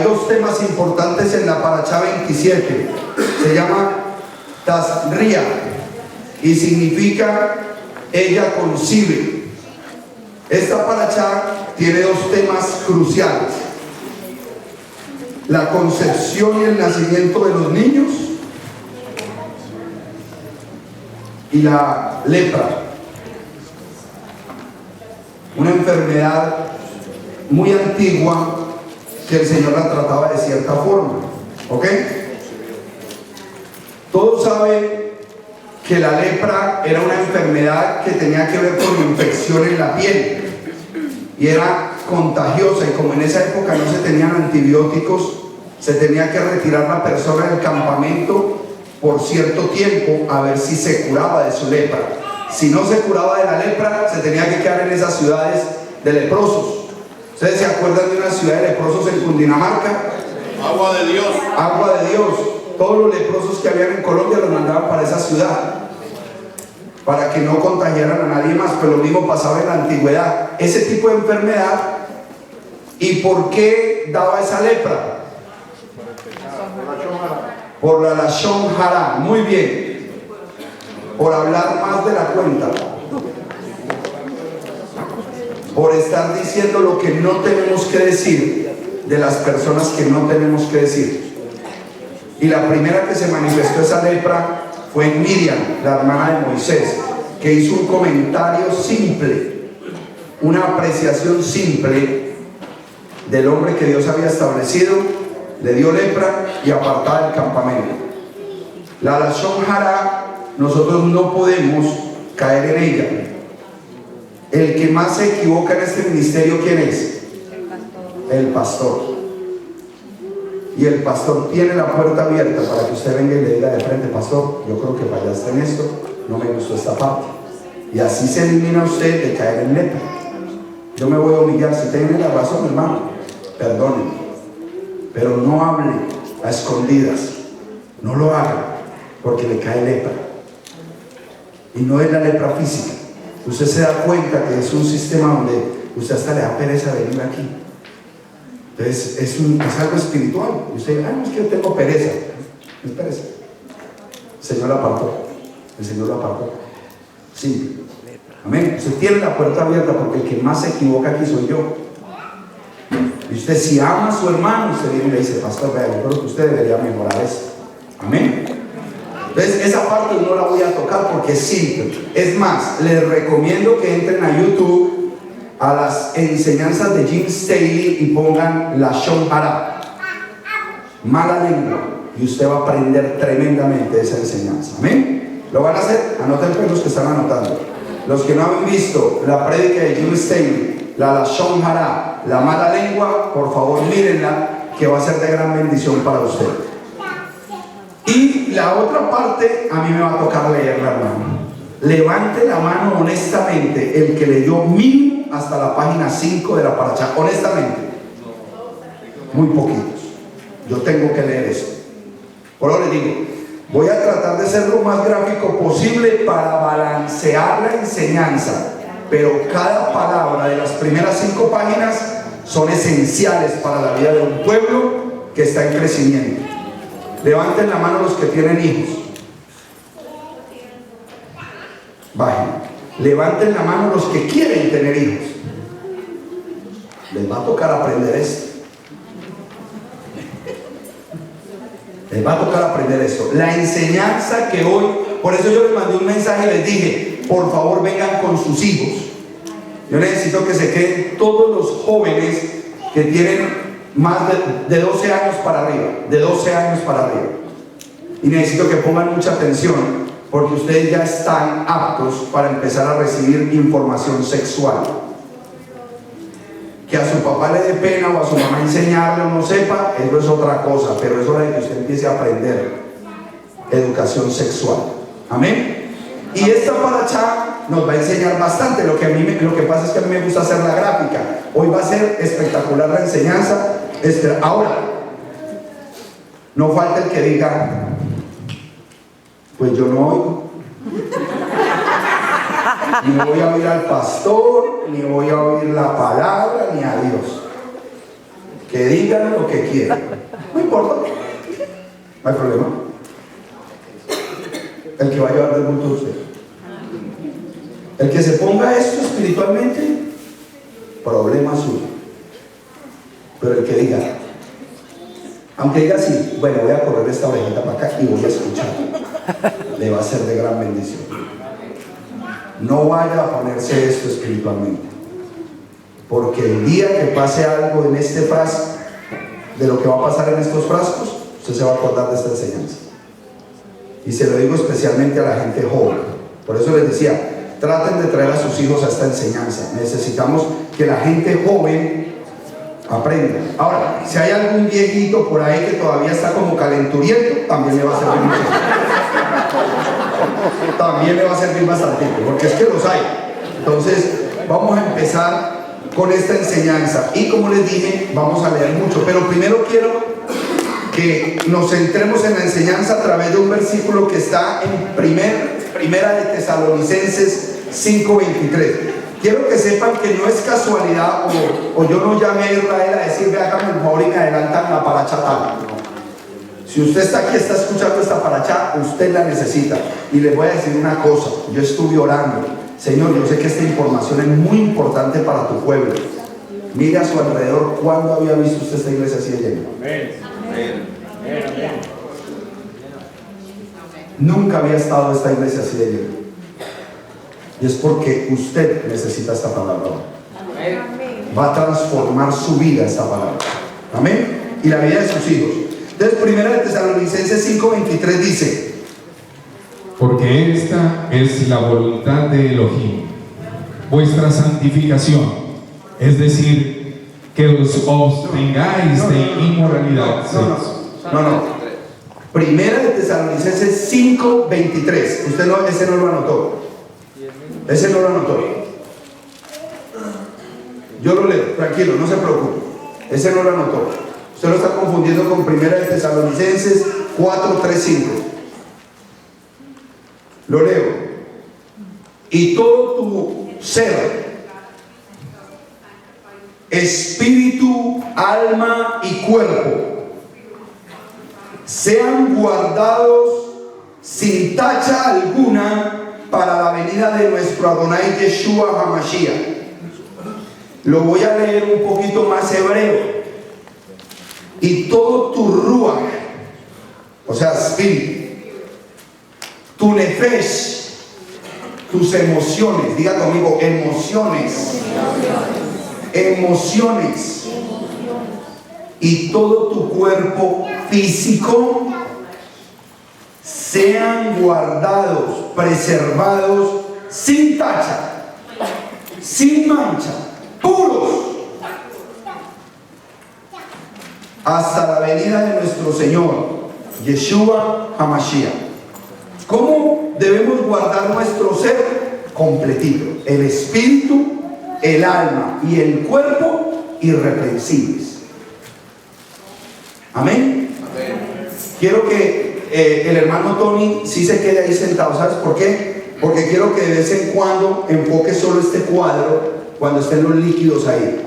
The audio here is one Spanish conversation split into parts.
dos temas importantes en la Parashá 27. Se llama Tazria y significa ella concibe. Esta Parashá tiene dos temas cruciales: la concepción y el nacimiento de los niños y la lepra, una enfermedad muy antigua que el Señor la trataba de cierta forma. ¿Ok? Todos saben que la lepra era una enfermedad que tenía que ver con infección en la piel y era contagiosa, y como en esa época no se tenían antibióticos, se tenía que retirar la persona del campamento por cierto tiempo a ver si se curaba de su lepra. Si no se curaba de la lepra, se tenía que quedar en esas ciudades de leprosos. ¿Ustedes se acuerdan de una ciudad de leprosos en Cundinamarca? Agua de Dios. Agua de Dios. Todos los leprosos que habían en Colombia los mandaban para esa ciudad para que no contagiaran a nadie más. Pero lo mismo pasaba en la antigüedad. Ese tipo de enfermedad. ¿Y por qué daba esa lepra? Por la Lashon Hara. Muy bien. Por hablar más de la cuenta, por estar diciendo lo que no tenemos que decir de las personas que no tenemos que decir. Y la primera que se manifestó esa lepra fue en Miriam, la hermana de Moisés, que hizo un comentario simple, una apreciación simple del hombre que Dios había establecido, le dio lepra y apartada del campamento. La Lashon Hara, nosotros no podemos caer en ella. El que más se equivoca en este ministerio, ¿quién es? El pastor. Y el pastor tiene la puerta abierta para que usted venga y le diga de frente: pastor, yo creo que fallaste en esto, no me gustó esta parte. Y así se elimina usted de caer en lepra. Yo me voy a humillar, si tiene la razón, hermano, perdónenme, pero no hable a escondidas, no lo haga, porque le cae lepra. Y no es la lepra física. Usted se da cuenta que es un sistema donde usted hasta le da pereza venir aquí. Entonces es algo espiritual. Y usted dice: ay, no, es que yo tengo pereza. Es pereza. El Señor la apartó. El Señor la apartó. Sí. Amén. Usted tiene la puerta abierta, porque el que más se equivoca aquí soy yo. Y usted, si ama a su hermano, usted viene y le dice: pastor, vea, yo creo que usted debería mejorar eso. Amén. Entonces esa parte no la voy a tocar porque es simple. Es más, les recomiendo que entren a YouTube a las enseñanzas de Jim Staley y pongan Lashon Hara, mala lengua, y usted va a aprender tremendamente esa enseñanza. Amén. ¿Lo van a hacer? Anoten pues los que están anotando. Los que no han visto la prédica de Jim Staley, la Lashon Hara, la mala lengua, por favor mírenla, que va a ser de gran bendición para usted. Y la otra parte a mí me va a tocar leerla, hermano. Levante la mano honestamente el que leyó mínimo hasta la página 5 de la Parashá. Honestamente, muy poquitos. Yo tengo que leer eso. Por ahora les digo, voy a tratar de ser lo más gráfico posible para balancear la enseñanza, pero cada palabra de las primeras 5 páginas son esenciales para la vida de un pueblo que está en crecimiento. Levanten la mano los que tienen hijos. Bajen. Levanten la mano los que quieren tener hijos. Les va a tocar aprender esto. Les va a tocar aprender esto. La enseñanza que hoy, por eso yo les mandé un mensaje y les dije: por favor vengan con sus hijos. Yo necesito que se queden todos los jóvenes que tienen más de 12 años para arriba, de 12 años para arriba. Y necesito que pongan mucha atención, porque ustedes ya están aptos para empezar a recibir información sexual. Que a su papá le dé pena o a su mamá enseñarle o no sepa, eso es otra cosa, pero es hora de que usted empiece a aprender educación sexual. Amén. Y esta Parashá nos va a enseñar bastante. Lo que pasa es que a mí me gusta hacer la gráfica. Hoy va a ser espectacular la enseñanza. Ahora, no falta el que diga: pues yo no oigo, ni voy a oír al pastor, ni voy a oír la palabra, ni a Dios. Que digan lo que quieran. No importa. No hay problema. El que va a llevar del bulto de usted. El que se ponga esto espiritualmente, problema suyo. Pero el que diga, aunque diga así, bueno, voy a correr esta ovejita para acá y voy a escuchar, le va a ser de gran bendición. No vaya a ponerse esto espiritualmente, porque el día que pase algo en este frasco, de lo que va a pasar en estos frascos, usted se va a acordar de esta enseñanza. Y se lo digo especialmente a la gente joven. Por eso les decía, traten de traer a sus hijos a esta enseñanza. Necesitamos que la gente joven aprenda. Ahora, si hay algún viejito por ahí que todavía está como calenturiento, también le va a servir mucho. También le va a servir bastante, porque es que los hay. Entonces, vamos a empezar con esta enseñanza. Y como les dije, vamos a leer mucho. Pero primero quiero que nos centremos en la enseñanza a través de un versículo que está en Primera de Tesalonicenses 5:23. Quiero que sepan que no es casualidad, o yo no llamé a Israel a decir, háganme el favor y me adelantan la paracha tal. Si usted está aquí, está escuchando esta paracha, usted la necesita. Y les voy a decir una cosa, yo estuve orando, Señor, yo sé que esta información es muy importante para tu pueblo. Mire a su alrededor, ¿cuándo había visto usted esta iglesia así de llena? Nunca había estado esta iglesia así de llena. Y es porque usted necesita esta palabra. Va a transformar su vida esta palabra. Amén. Y la vida de sus hijos. Entonces, Primera de Tesalonicenses 5:23 dice: porque esta es la voluntad de Elohim, vuestra santificación, es decir, que os abstengáis de inmoralidad. No. Primera de Tesalonicenses 5:23. Usted no, ese no lo anotó. Ese no lo anotó. Yo lo leo, tranquilo, no se preocupe. Ese no lo anotó. Usted lo está confundiendo con Primera de Tesalonicenses 4:3-5. Lo leo. Y todo tu ser, espíritu, alma y cuerpo, sean guardados sin tacha alguna para la venida de nuestro Adonai Yeshua HaMashiach. Lo voy a leer un poquito más hebreo. Y todo tu ruach, o sea, espíritu, tu nefesh, tus emociones, diga conmigo, emociones, y todo tu cuerpo físico sean guardados, preservados, sin tacha, sin mancha, puros, hasta la venida de nuestro Señor Yeshua HaMashiach. ¿Cómo debemos guardar nuestro ser? Completito, el espíritu, el alma y el cuerpo irreprensibles. Amén. Quiero que el hermano Tony sí se quede ahí sentado. ¿Sabes por qué? Porque quiero que de vez en cuando enfoque solo este cuadro cuando estén los líquidos ahí.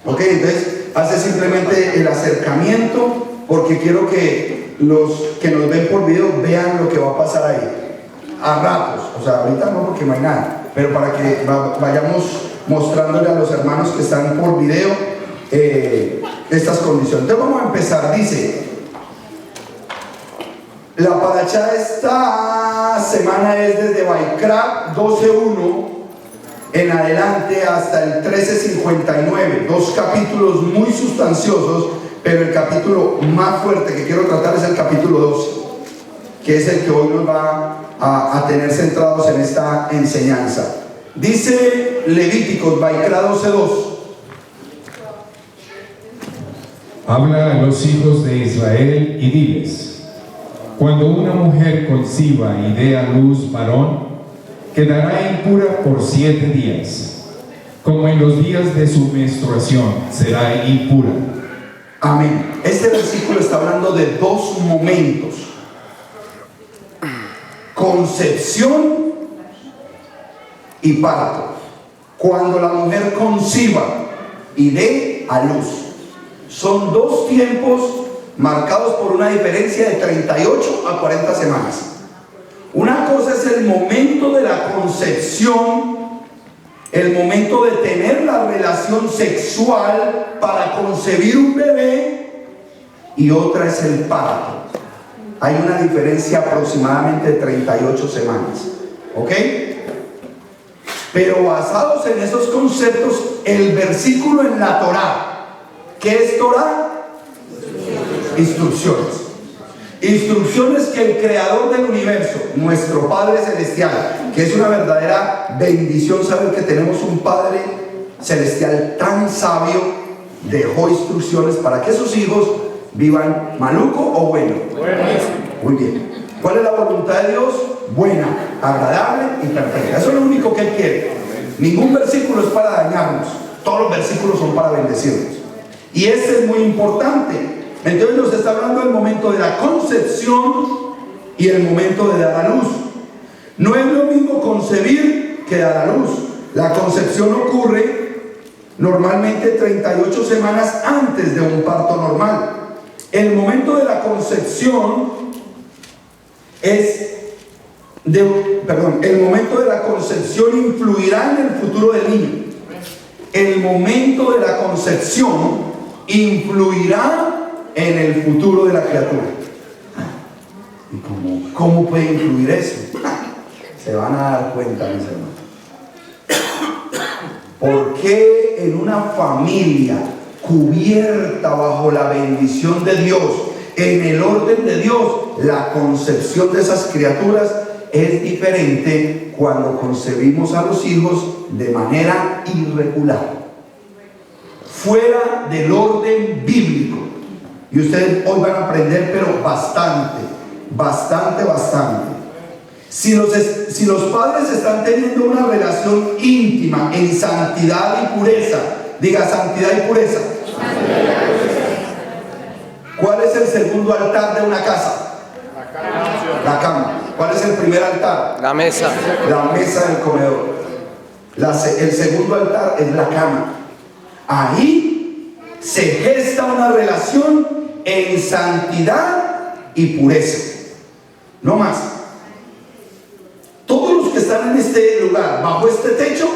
Ok, entonces hace simplemente el acercamiento, porque quiero que los que nos ven por video vean lo que va a pasar ahí a ratos. O sea, ahorita no, porque no hay nada, pero para que vayamos mostrándole a los hermanos que están por video estas condiciones. Entonces vamos a empezar. Dice: la paracha de esta semana es desde Vaikra 12:1 en adelante hasta el 13:59. Dos capítulos muy sustanciosos, pero el capítulo más fuerte que quiero tratar es el capítulo 12, que es el que hoy nos va a tener centrados en esta enseñanza. Dice Levíticos, Vaikra 12:2. Habla a los hijos de Israel y diles: cuando una mujer conciba y dé a luz varón, quedará impura por 7 días, como en los días de su menstruación será impura. Amén. Este versículo está hablando de dos momentos: concepción y parto. Cuando la mujer conciba y dé a luz, son 2 tiempos marcados por una diferencia de 38 a 40 semanas. Una cosa es el momento de la concepción, el momento de tener la relación sexual para concebir un bebé, y otra es el parto. Hay una diferencia aproximadamente de 38 semanas. ¿Ok? Pero basados en esos conceptos, el versículo en la Torá, ¿qué es Torá? Instrucciones. Instrucciones que el creador del universo, nuestro Padre Celestial, que es una verdadera bendición saber que tenemos un Padre Celestial tan sabio, dejó instrucciones para que sus hijos vivan maluco o bueno. Muy bien. ¿Cuál es la voluntad de Dios? Buena, agradable y perfecta. Eso es lo único que Él quiere. Ningún versículo es para dañarnos. Todos los versículos son para bendecirnos. Y este es muy importante. Entonces nos está hablando del momento de la concepción y el momento de dar a luz. No es lo mismo concebir que dar a luz. La concepción ocurre normalmente 38 semanas antes de un parto normal. El momento de la concepción el momento de la concepción influirá en el futuro del niño. El momento de la concepción influirá en el futuro de la criatura. ¿Y cómo puede influir eso? Se van a dar cuenta, mis hermanos. ¿Por qué en una familia cubierta bajo la bendición de Dios, en el orden de Dios, la concepción de esas criaturas es diferente cuando concebimos a los hijos de manera irregular, fuera del orden bíblico? Y ustedes hoy van a aprender, pero bastante. Si los padres están teniendo una relación íntima en santidad y pureza, diga santidad y pureza. ¿Cuál es el segundo altar de una casa? La cama. ¿Cuál es el primer altar? La mesa. La mesa del comedor. El segundo altar es la cama. Ahí se gesta una relación en santidad y pureza. No más. Todos los que están en este lugar, bajo este techo,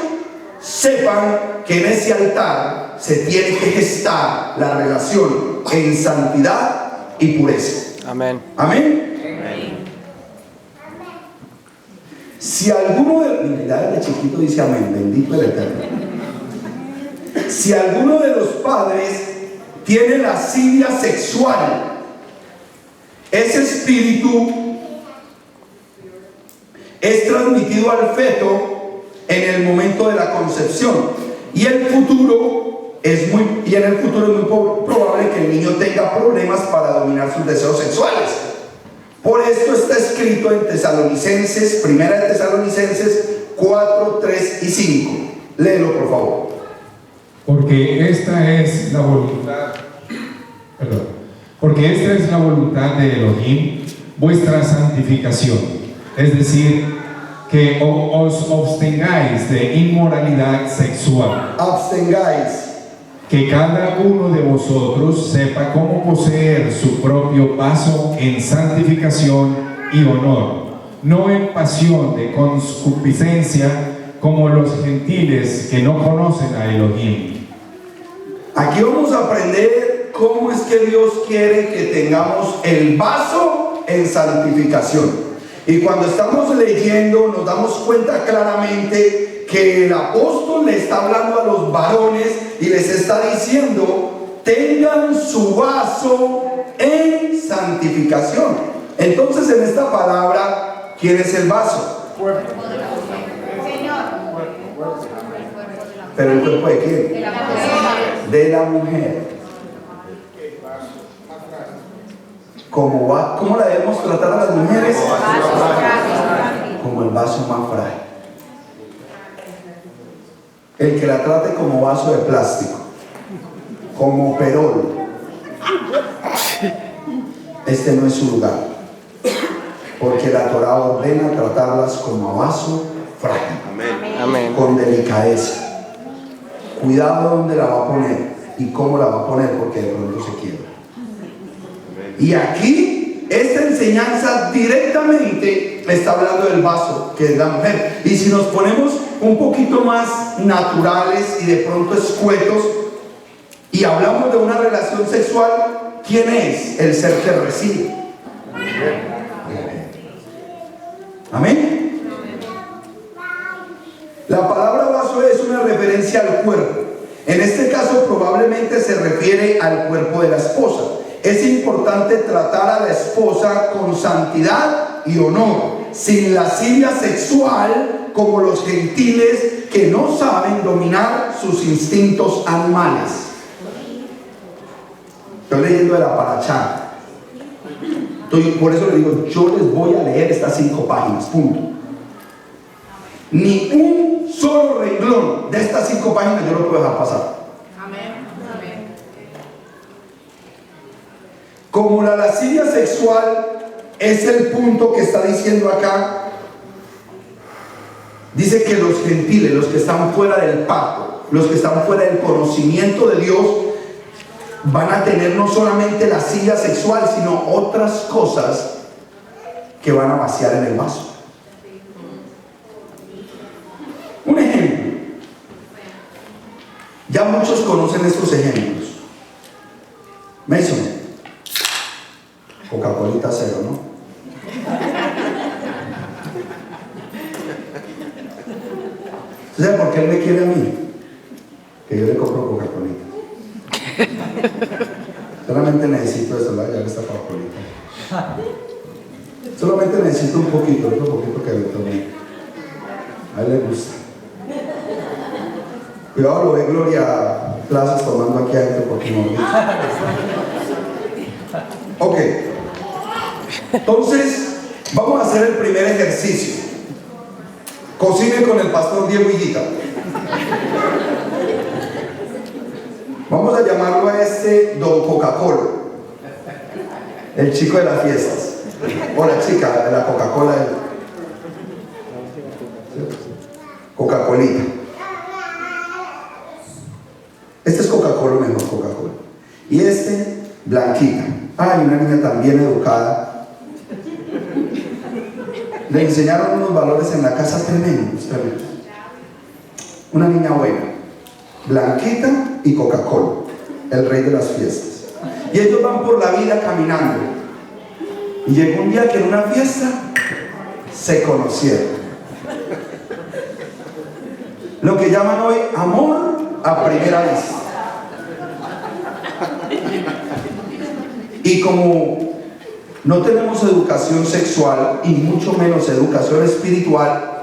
sepan que en ese altar se tiene que gestar la relación en santidad y pureza. Amén. Amén. Si alguno de chiquito dice amén, bendito el Eterno. Si alguno de los padres tiene lascivia sexual, ese espíritu es transmitido al feto en el momento de la concepción, y en el futuro es muy probable que el niño tenga problemas para dominar sus deseos sexuales. Por esto está escrito en Tesalonicenses, 1 Tesalonicenses 4, 3 y 5. Léelo, por favor. Porque esta es la voluntad de Elohim, vuestra santificación, es decir, que os abstengáis de inmoralidad sexual. Abstengáis. Que cada uno de vosotros sepa cómo poseer su propio vaso en santificación y honor, no en pasión de concupiscencia como los gentiles que no conocen a Elohim. Aquí vamos a aprender cómo es que Dios quiere que tengamos el vaso en santificación. Y cuando estamos leyendo nos damos cuenta claramente que el apóstol le está hablando a los varones y les está diciendo: tengan su vaso en santificación. Entonces, en esta palabra, ¿quién es el vaso? ¿Pero el cuerpo de quién? De la mujer. ¿Cómo la debemos tratar a las mujeres? Como el vaso más frágil. El que la trate como vaso de plástico, como perol, este no es su lugar, porque la Torá ordena tratarlas como vaso frágil. Amén. Con delicadeza. Cuidado donde la va a poner. y cómo la va a poner, porque de pronto se quiebra. Y aquí esta enseñanza directamente está hablando del vaso, que es la mujer. Y si nos ponemos un poquito más naturales y de pronto escuetos y hablamos de una relación sexual, ¿quién es? El ser que recibe. Amén. La palabra vaso es una referencia al cuerpo. En este caso probablemente se refiere al cuerpo de la esposa. Es importante tratar a la esposa con santidad y honor, sin lascivia sexual como los gentiles que no saben dominar sus instintos animales. Estoy leyendo de la Parashá. Por eso le digo, yo les voy a leer estas 5 páginas, punto. Ni un solo renglón de estas 5 páginas yo lo puedo dejar pasar. Amén. Como la lascivia sexual es el punto que está diciendo acá, dice que los gentiles, los que están fuera del pacto, los que están fuera del conocimiento de Dios, van a tener no solamente lascivia sexual, sino otras cosas que van a vaciar en el vaso. Un ejemplo. Ya muchos conocen estos ejemplos. Mason, Coca-Colita cero, ¿no? ¿Sabe por qué él me quiere a mí? Que yo le compro Coca-Colita. Solamente necesito eso, ya esta Coca-Colita. Solamente necesito un poquito que le tomé. A él le gusta. Cuidado, lo ve Gloria Plazas tomando aquí adentro porque no. Ok. Entonces, vamos a hacer el primer ejercicio. Cocine con el pastor Diego Higuita. Vamos a llamarlo a este Don Coca-Cola, el chico de las fiestas, o la chica de la Coca-Cola, Coca-Colita. Este es Coca-Cola, mejor Coca-Cola. Y este, Blanquita. Ay, una niña tan bien educada. Le enseñaron unos valores en la casa tremendos. Una niña buena. Blanquita y Coca-Cola, el rey de las fiestas. Y ellos van por la vida caminando. Y llegó un día que en una fiesta se conocieron. Lo que llaman hoy amor a primera vista. Y como no tenemos educación sexual y mucho menos educación espiritual,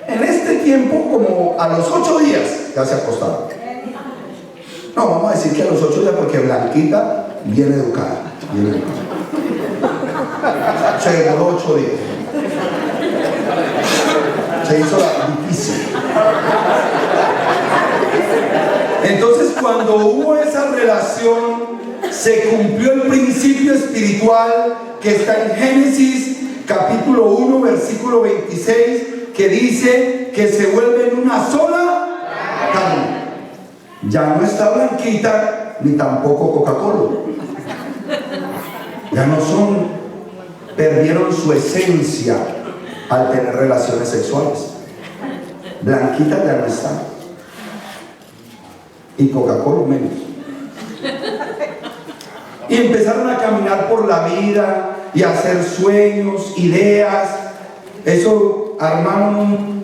en este tiempo, como a los 8 días, ya se acostaron. No, vamos a decir que a los 8 días, porque Blanquita, bien educada. Se demoró 8 días. Se hizo la difícil. Entonces, cuando hubo esa relación, se cumplió el principio espiritual que está en Génesis capítulo 1 versículo 26, que dice que se vuelven una sola carne. Ya no está Blanquita ni tampoco Coca-Cola. Ya no son, perdieron su esencia al tener relaciones sexuales. Blanquita ya no está, y Coca-Cola menos. Y empezaron a caminar por la vida y a hacer sueños, ideas. Eso armaron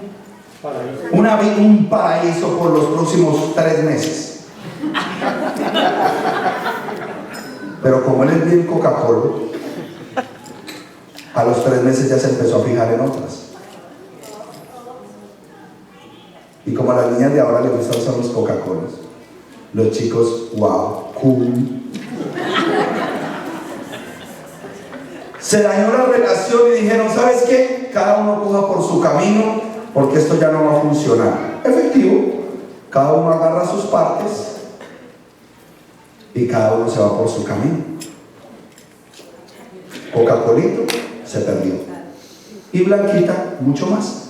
un paraíso por los próximos 3 meses. Pero como él es bien Coca-Cola, a los 3 meses ya se empezó a fijar en otras. Y como a las niñas de ahora les gustan usar los Coca-Colas, los chicos, wow, cool. Se dañó la relación y dijeron, ¿sabes qué? Cada uno coja por su camino, porque esto ya no va a funcionar. Efectivo, cada uno agarra sus partes y cada uno se va por su camino. Coca-Colito se perdió, y Blanquita mucho más.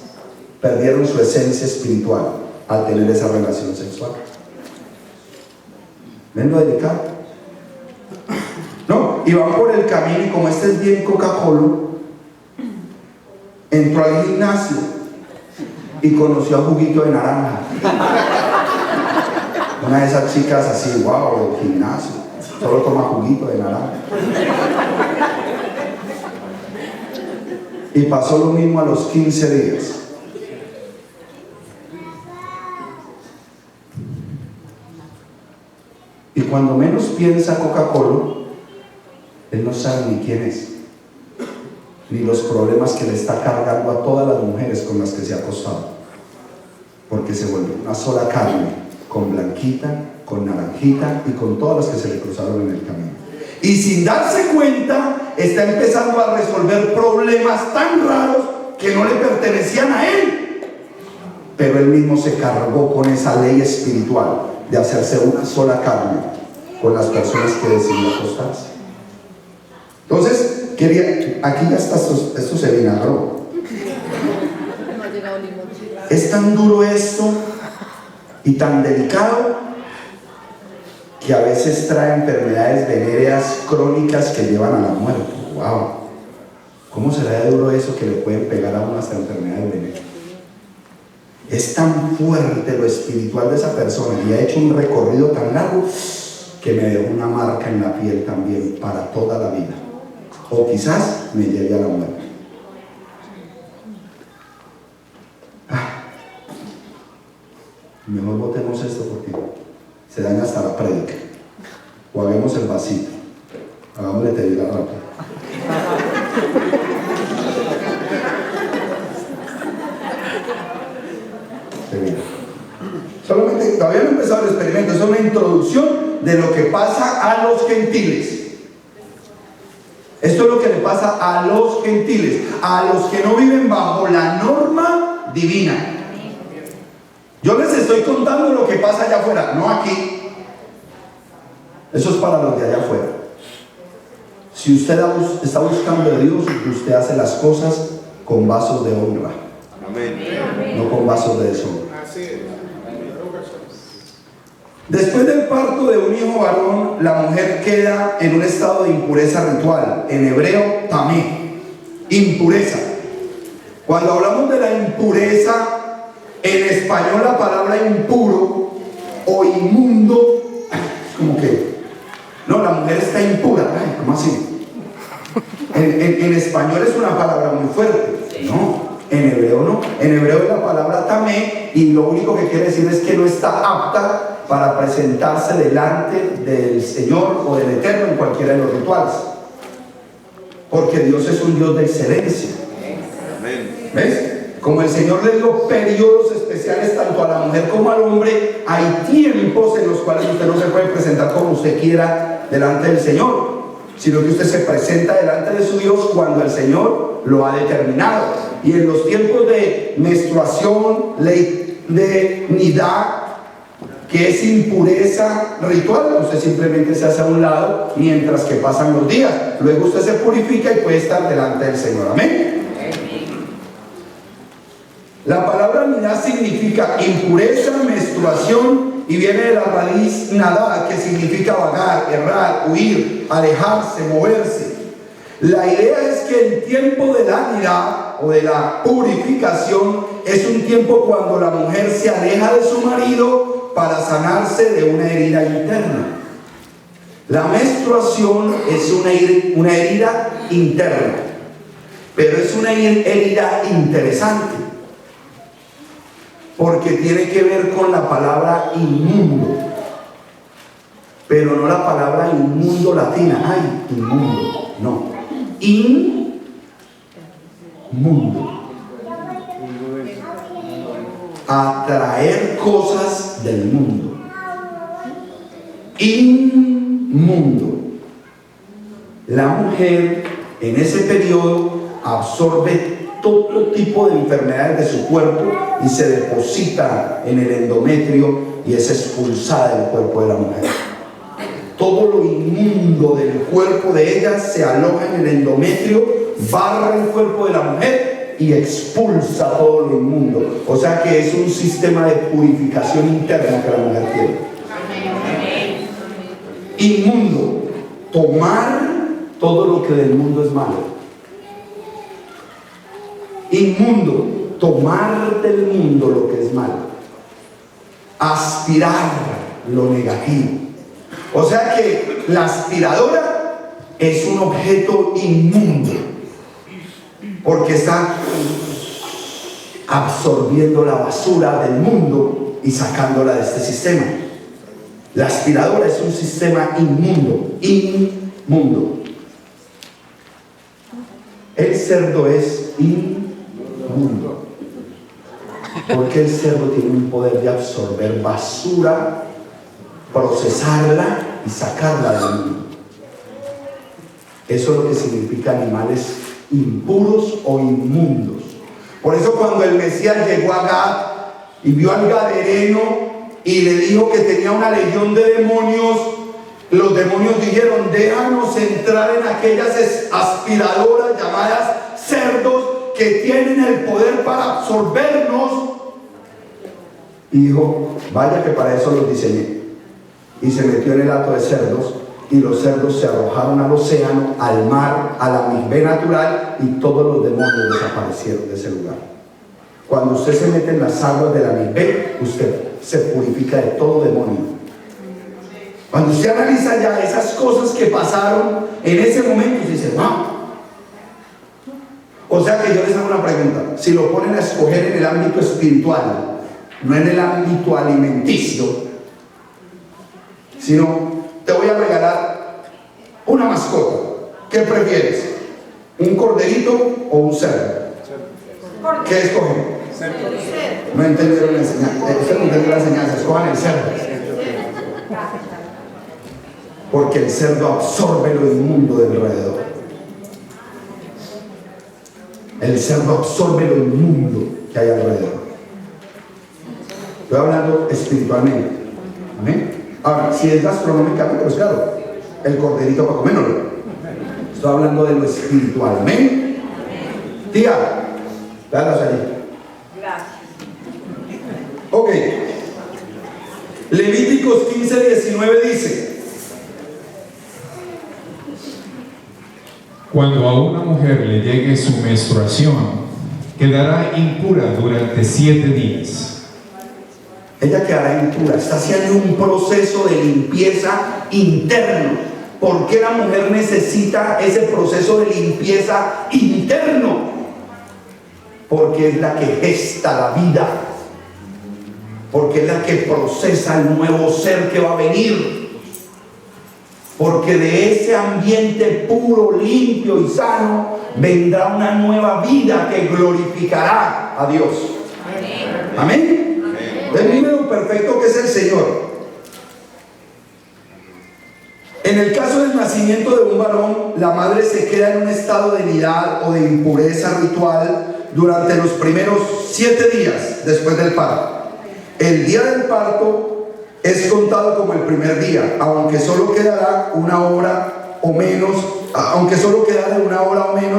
Perdieron su esencia espiritual al tener esa relación sexual. ¿Ven lo delicado? No, y van por el camino y como este es bien Coca-Cola, entró al gimnasio y conoció a Juguito de Naranja. Una de esas chicas así, wow, del gimnasio, solo toma juguito de naranja. Y pasó lo mismo a los 15 días. Y cuando menos piensa Coca-Cola, él no sabe ni quién es, ni los problemas que le está cargando a todas las mujeres con las que se ha acostado, porque se vuelve una sola carne, con Blanquita, con Naranjita y con todas las que se le cruzaron en el camino. Y sin darse cuenta, está empezando a resolver problemas tan raros que no le pertenecían a él. Pero él mismo se cargó con esa ley espiritual de hacerse una sola carne con las personas que deciden acostarse. Entonces, aquí ya está, esto se vinagró. Es tan duro esto y tan delicado que a veces trae enfermedades venéreas crónicas que llevan a la muerte. ¡Wow! ¿Cómo será de duro eso que le pueden pegar a uno hasta enfermedades venéreas? Es tan fuerte lo espiritual de esa persona y ha hecho un recorrido tan largo que me dejó una marca en la piel también para toda la vida, o quizás me lleve a la muerte. Mejor botemos esto porque se daña hasta la prédica, o hagamos el vasito, hagámosle tener la rápida. Solamente, todavía no he empezado el experimento, es una introducción de lo que pasa a los gentiles. Esto es lo que le pasa a los gentiles, a los que no viven bajo la norma divina. Yo les estoy contando lo que pasa allá afuera, no aquí. Eso es para los de allá afuera. Si usted está buscando de Dios, usted hace las cosas con vasos de honra. Amén. No con vasos de deshonra. Después del parto de un hijo varón, la mujer queda en un estado de impureza ritual. En hebreo, tamé. Impureza. Cuando hablamos de la impureza, en español la palabra impuro o inmundo, es como que, no, la mujer está impura. Ay, ¿cómo así? En español es una palabra muy fuerte. No, en hebreo no. En hebreo es la palabra tamé y lo único que quiere decir es que no está apta para presentarse delante del Señor o del Eterno en cualquiera de los rituales, porque Dios es un Dios de excelencia. ¿Ves? Como el Señor le dio periodos especiales tanto a la mujer como al hombre, hay tiempos en los cuales usted no se puede presentar como usted quiera delante del Señor, sino que usted se presenta delante de su Dios cuando el Señor lo ha determinado. Y en los tiempos de menstruación, de nidad, que es impureza ritual, usted simplemente se hace a un lado mientras que pasan los días. Luego usted se purifica y puede estar delante del Señor. Amén. La palabra nidá significa impureza, menstruación, y viene de la raíz nadá, que significa vagar, errar, huir, alejarse, moverse. La idea es que el tiempo de la nidá o de la purificación es un tiempo cuando la mujer se aleja de su marido para sanarse de una herida interna. La menstruación es una herida interna, pero es una herida interesante, porque tiene que ver con la palabra inmundo, pero no la palabra inmundo latina, ay, inmundo, no, inmundo, atraer cosas del mundo, inmundo. La mujer en ese periodo absorbe todo tipo de enfermedades de su cuerpo y se deposita en el endometrio y es expulsada del cuerpo de la mujer. Todo lo inmundo del cuerpo de ella se aloja en el endometrio, barra el cuerpo de la mujer y expulsa todo lo inmundo. O sea que es un sistema de purificación interna que la mujer tiene. Inmundo, tomar todo lo que del mundo es malo. Inmundo, tomar del mundo lo que es malo. Aspirar lo negativo. O sea que la aspiradora es un objeto inmundo, porque está absorbiendo la basura del mundo y sacándola de este sistema. La aspiradora es un sistema inmundo, inmundo. El cerdo es inmundo, porque el cerdo tiene un poder de absorber basura, procesarla y sacarla del mundo. Eso es lo que significa animales impuros o inmundos. Por eso cuando el Mesías llegó a Gad y vio al gadareno y le dijo que tenía una legión de demonios, los demonios dijeron: déjanos entrar en aquellas aspiradoras llamadas cerdos que tienen el poder para absorbernos. Y dijo: vaya que para eso los diseñé. Y se metió en el hato de cerdos, y los cerdos se arrojaron al océano, al mar, a la misma natural, y todos los demonios desaparecieron de ese lugar. Cuando usted se mete en las aguas de la misbé, usted se purifica de todo demonio. Cuando usted analiza ya esas cosas que pasaron en ese momento, usted dice: wow. O sea que yo les hago una pregunta: si lo ponen a escoger en el ámbito espiritual, no en el ámbito alimenticio, sino te voy a regalar una mascota, ¿qué prefieres? ¿Un corderito o un cerdo? ¿Qué escogen? No entendieron la enseñanza. Usted no entendió la enseñanza. Escojan el cerdo, porque el cerdo absorbe lo inmundo de alrededor. El cerdo absorbe lo inmundo que hay alrededor. Estoy hablando espiritualmente. ¿Amén? Ahora, si es gastronómicamente, pues claro, el corderito para comérnoslo. Estoy hablando de lo espiritual. ¿Amén? Tía, dálos allí. Gracias. Ok. Levíticos 15:19 dice: Cuando a una mujer le llegue su menstruación, quedará impura durante 7 días. ella quedará impura. Está haciendo un proceso de limpieza interno. ¿Por qué la mujer necesita ese proceso de limpieza interno? Porque es la que gesta la vida, porque es la que procesa el nuevo ser que va a venir, porque de ese ambiente puro, limpio y sano vendrá una nueva vida que glorificará a Dios. Amén. El número perfecto que es el Señor. En el caso del nacimiento de un varón, la madre se queda en un estado de nidad o de impureza ritual durante los primeros 7 días después del parto. El día del parto es contado como el primer día, aunque solo quedará una hora o menos,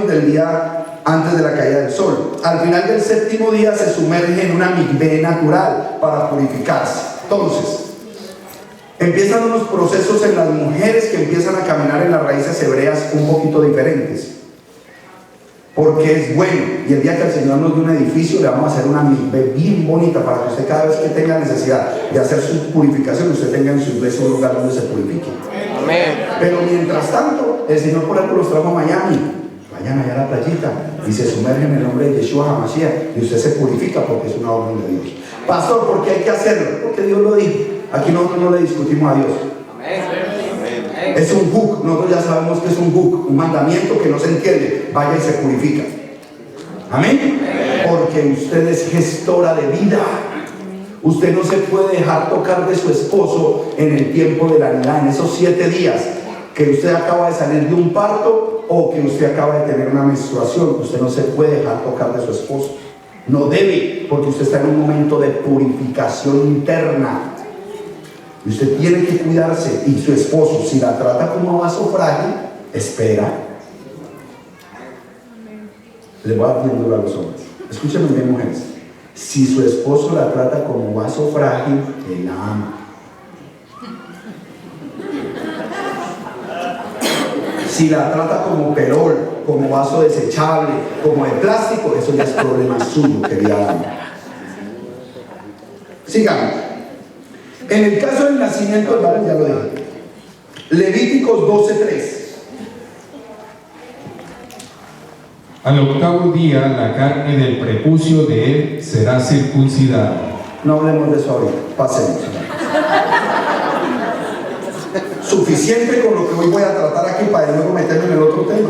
del día antes de la caída del sol. Al final del 7º día se sumerge en una mikvé natural para purificarse. Entonces, empiezan unos procesos en las mujeres que empiezan a caminar en las raíces hebreas un poquito diferentes, porque es bueno. Y el día que el Señor nos dé un edificio, le vamos a hacer una mikvé bien bonita para que usted, cada vez que tenga necesidad de hacer su purificación, usted tenga en su iglesia un lugar donde se purifique. Amén. Pero mientras tanto, el Señor por ejemplo los trajo a Miami. Vayan allá a la playita y se sumergen en el nombre de Yeshua HaMashiach y usted se purifica, porque es una orden de Dios. Pastor, ¿por qué hay que hacerlo? Porque Dios lo dijo. Aquí nosotros no le discutimos a Dios. Es un hook. Nosotros ya sabemos que es un hook, un mandamiento que no se entiende. Vaya y se purifica. Amén. Porque usted es gestora de vida. Usted no se puede dejar tocar de su esposo en el tiempo de la nidad, en esos 7 días que usted acaba de salir de un parto o que usted acaba de tener una menstruación. Usted no se puede dejar tocar de su esposo. No debe, porque usted está en un momento de purificación interna. Y usted tiene que cuidarse. Y su esposo, si la trata como vaso frágil, espera. Le voy a dar bien duro a los hombres. Escúchenme bien, mujeres. Si su esposo la trata como vaso frágil, él la ama. Si la trata como perol, como vaso desechable, como de plástico, eso ya es problema suyo, querida dama. Sigamos. En el caso del nacimiento del varón, ya lo dije. Levíticos 12:3. Al octavo día la carne del prepucio de él será circuncidada. No hablemos de eso ahorita, pasemos. Suficiente con lo que hoy voy a tratar aquí para luego meterme en el otro tema.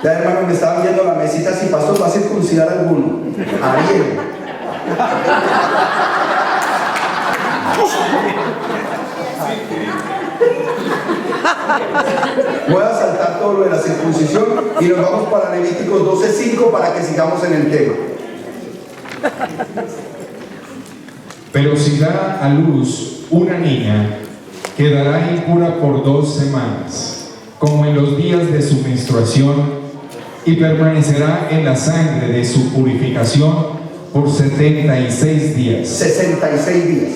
Ya, hermano, me estaban viendo la mesita así, pastor, ¿va a circuncidar alguno? Ariel. Voy a saltar todo lo de la circuncisión y nos vamos para Levíticos 12:5 para que sigamos en el tema. Pero si da a luz una niña, quedará impura por 2 semanas, como en los días de su menstruación, y permanecerá en la sangre de su purificación por 76 días. 66 días.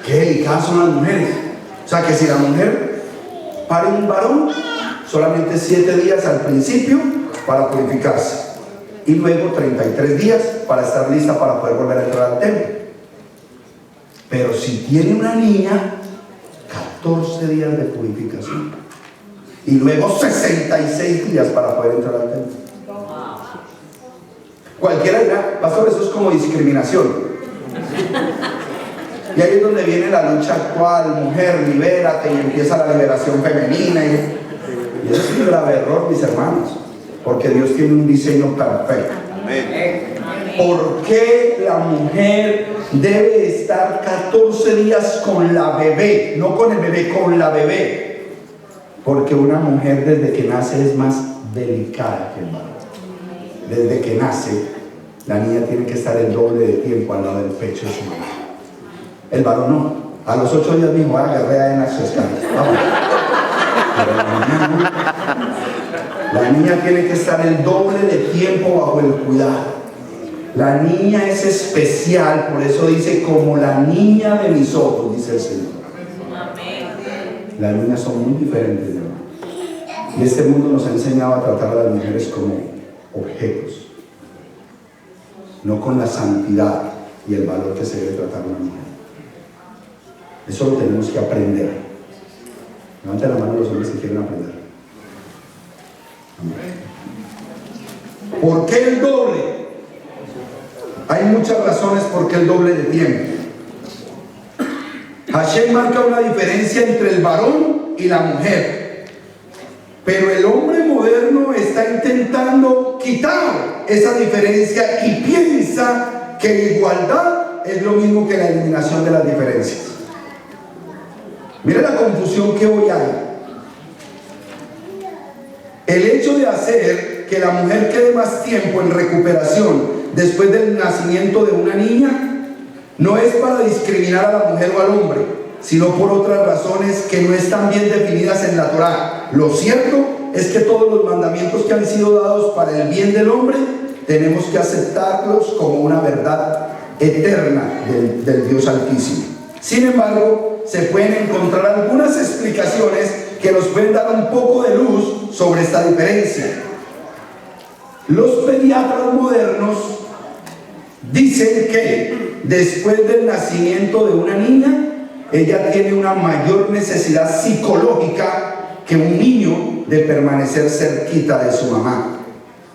Qué delicadas son las mujeres. O sea que si la mujer pare un varón, solamente 7 días al principio para purificarse. Y luego 33 días para estar lista para poder volver a entrar al templo. Pero si tiene una niña, 14 días de purificación. Y luego 66 días para poder entrar al templo. Cualquiera dirá, pastor, eso es como discriminación. Y ahí es donde viene la lucha actual, mujer, libérate, y empieza la liberación femenina. Y eso es un grave error, mis hermanos, porque Dios tiene un diseño perfecto. ¿Por qué la mujer debe estar 14 días con la bebé? No con el bebé, con la bebé. Porque una mujer desde que nace es más delicada que el varón. Desde que nace, la niña tiene que estar el doble de tiempo al lado del pecho de su mamá. El varón no. A los 8 días mismo, agarré en las escalas. Pero la niña tiene que estar el doble de tiempo bajo el cuidado. La niña es especial, por eso dice, como la niña de mis ojos, dice el Señor. Las niñas son muy diferentes, hermano. Y este mundo nos ha enseñado a tratar a las mujeres como objetos, no con la santidad y el valor que se debe tratar a una mujer. Eso lo tenemos que aprender. Levanten la mano los hombres que quieren aprender. Amén. ¿Por qué el doble? Hay muchas razones por qué el doble de tiempo. Hashem marca una diferencia entre el varón y la mujer, pero el hombre moderno está intentando quitar esa diferencia y piensa que igualdad es lo mismo que la eliminación de las diferencias. Mira la confusión que hoy hay. El hecho de hacer que la mujer quede más tiempo en recuperación después del nacimiento de una niña no es para discriminar a la mujer o al hombre, sino por otras razones que no están bien definidas en la Torá. Lo cierto es que todos los mandamientos que han sido dados para el bien del hombre tenemos que aceptarlos como una verdad eterna del Dios Altísimo. Sin embargo, se pueden encontrar algunas explicaciones que nos pueden dar un poco de luz sobre esta diferencia. Los pediatras modernos dicen que después del nacimiento de una niña, ella tiene una mayor necesidad psicológica que un niño de permanecer cerquita de su mamá.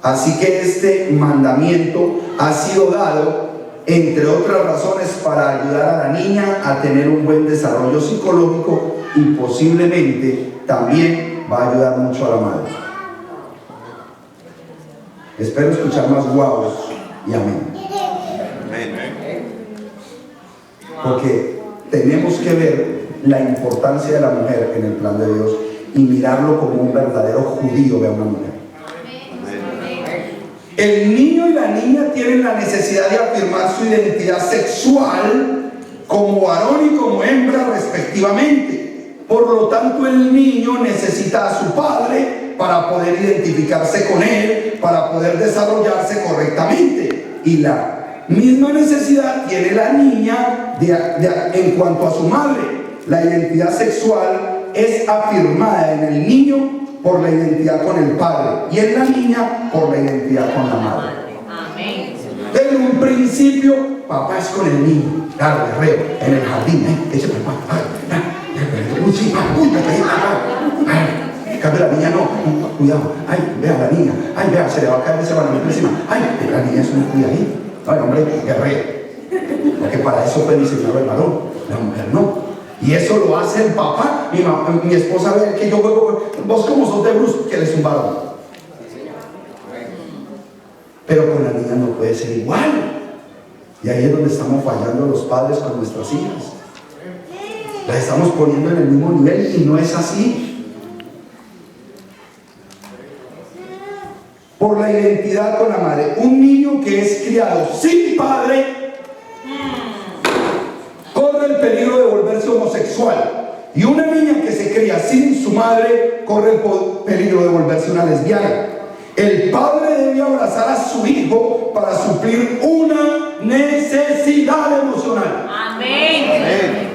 Así que este mandamiento ha sido dado, entre otras razones, para ayudar a la niña a tener un buen desarrollo psicológico y posiblemente también va a ayudar mucho a la madre. Espero escuchar más guauos y amén. Porque tenemos que ver la importancia de la mujer en el plan de Dios y mirarlo como un verdadero judío ve a una mujer. El niño y la niña tienen la necesidad de afirmar su identidad sexual como varón y como hembra respectivamente. Por lo tanto, el niño necesita a su padre para poder identificarse con él, para poder desarrollarse correctamente. Y la misma necesidad tiene la niña en cuanto a su madre. La identidad sexual es afirmada en el niño por la identidad con el padre y en la niña por la identidad con la madre. Amén. Desde un principio, papá es con el niño, claro, guerrero, en el jardín, ese papá, cambio la niña, no, cuidado, ay, vea la niña, ay, vea, se le va a caer ese bananito encima, ay, la niña es un cuidadito, ay, hombre, guerrero, porque para eso fue diseñado el varón, la mujer no. Y eso lo hace el papá. Mi esposa ve que yo juego, vos como sos de Bruce, que él es un varón. Pero con la niña no puede ser igual. Y ahí es donde estamos fallando los padres con nuestras hijas. Las estamos poniendo en el mismo nivel y no es así. Por la identidad con la madre. Un niño que es criado sin padre corre el peligro de volverse homosexual, y una niña que se cría sin su madre corre el peligro de volverse una lesbiana. El padre debe abrazar a su hijo para suplir una necesidad emocional. Amén. Amén.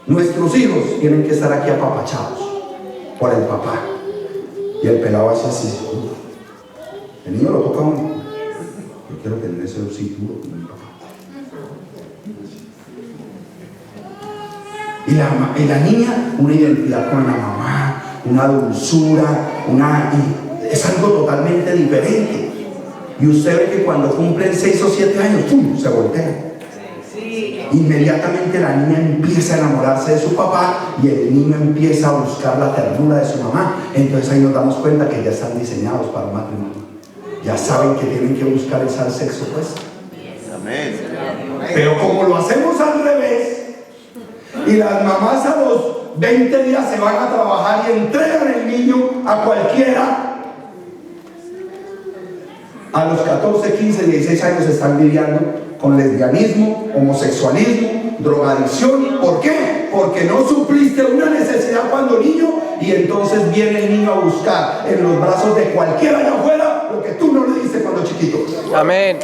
Nuestros hijos tienen que estar aquí apapachados por el papá, y el pelado hace así. El niño lo toca a uno. Yo quiero tener ese osito con mi papá. Y la niña, una identidad con la mamá, una dulzura, es algo totalmente diferente. Y usted ve que cuando cumplen 6 o 7 años, ¡pum!, se voltea. Inmediatamente la niña empieza a enamorarse de su papá y el niño empieza a buscar la ternura de su mamá. Entonces ahí nos damos cuenta que ya están diseñados para un matrimonio. Ya saben que tienen que buscar el sexo opuesto. Amén. Pero como lo hacemos al revés, y las mamás a los 20 días se van a trabajar y entregan el niño a cualquiera, a los 14, 15, 16 años están lidiando con lesbianismo, homosexualismo, drogadicción. ¿Por qué? Porque no supliste una necesidad cuando niño, y entonces viene el niño a buscar en los brazos de cualquiera allá afuera lo que tú no le diste cuando chiquito. Amén.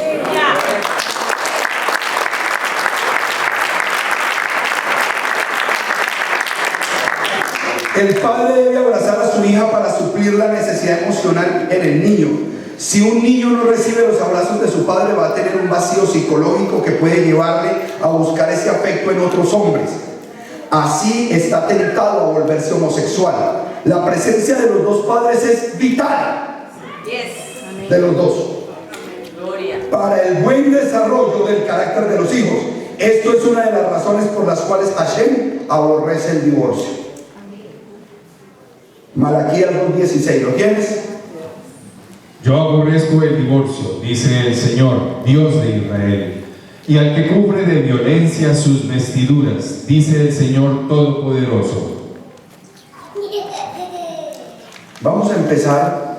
El padre debe abrazar a su hija para suplir la necesidad emocional en el niño. Si un niño no recibe los abrazos de su padre, va a tener un vacío psicológico que puede llevarle a buscar ese afecto en otros hombres. Así está tentado a volverse homosexual. La presencia de los dos padres es vital. De los dos. Para el buen desarrollo del carácter de los hijos. Esto es una de las razones por las cuales Hashem aborrece el divorcio. Malaquías 2:16, ¿lo tienes? Yo aborrezco el divorcio, dice el Señor, Dios de Israel, y al que cubre de violencia sus vestiduras, dice el Señor Todopoderoso. Vamos a empezar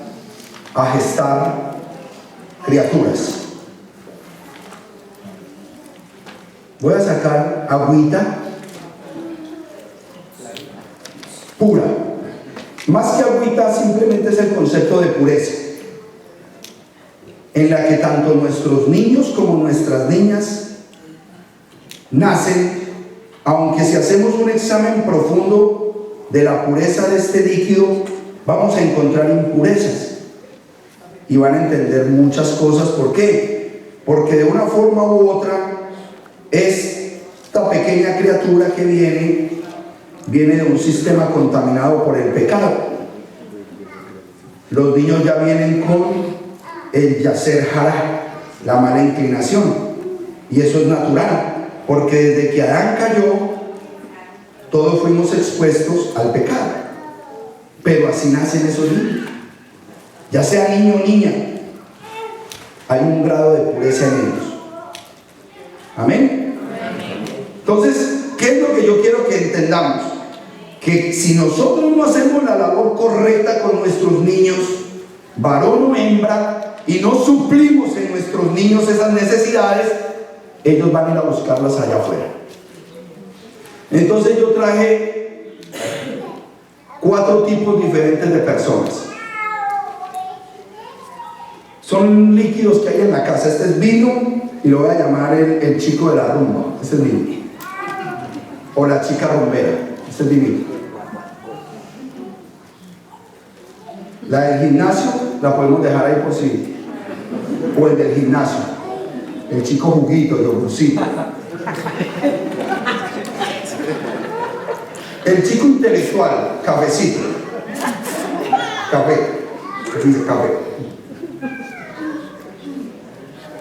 a gestar criaturas. Voy a sacar agüita pura. Más que agüita, simplemente es el concepto de pureza, en la que tanto nuestros niños como nuestras niñas nacen, aunque si hacemos un examen profundo de la pureza de este líquido, vamos a encontrar impurezas y van a entender muchas cosas. ¿Por qué? Porque de una forma u otra, esta pequeña criatura que viene de un sistema contaminado por el pecado. Los niños ya vienen con el yacer hará, la mala inclinación, y eso es natural, porque desde que Adán cayó, todos fuimos expuestos al pecado. Pero así nacen esos niños, ya sea niño o niña, hay un grado de pureza en ellos. Amén. Entonces, ¿qué es lo que yo quiero que entendamos? Que si nosotros no hacemos la labor correcta con nuestros niños, varón o hembra, y no suplimos en nuestros niños esas necesidades, ellos van a ir a buscarlas allá afuera. Entonces yo traje 4 tipos diferentes de personas. Son líquidos que hay en la casa. Este es vino, y lo voy a llamar el chico de la rumba. Este es vino. O la chica rumbera. Este es divino. La del gimnasio la podemos dejar ahí por sí. O el del gimnasio. El chico juguito, el yogurcito. El chico intelectual, cafecito. Café. Dice café.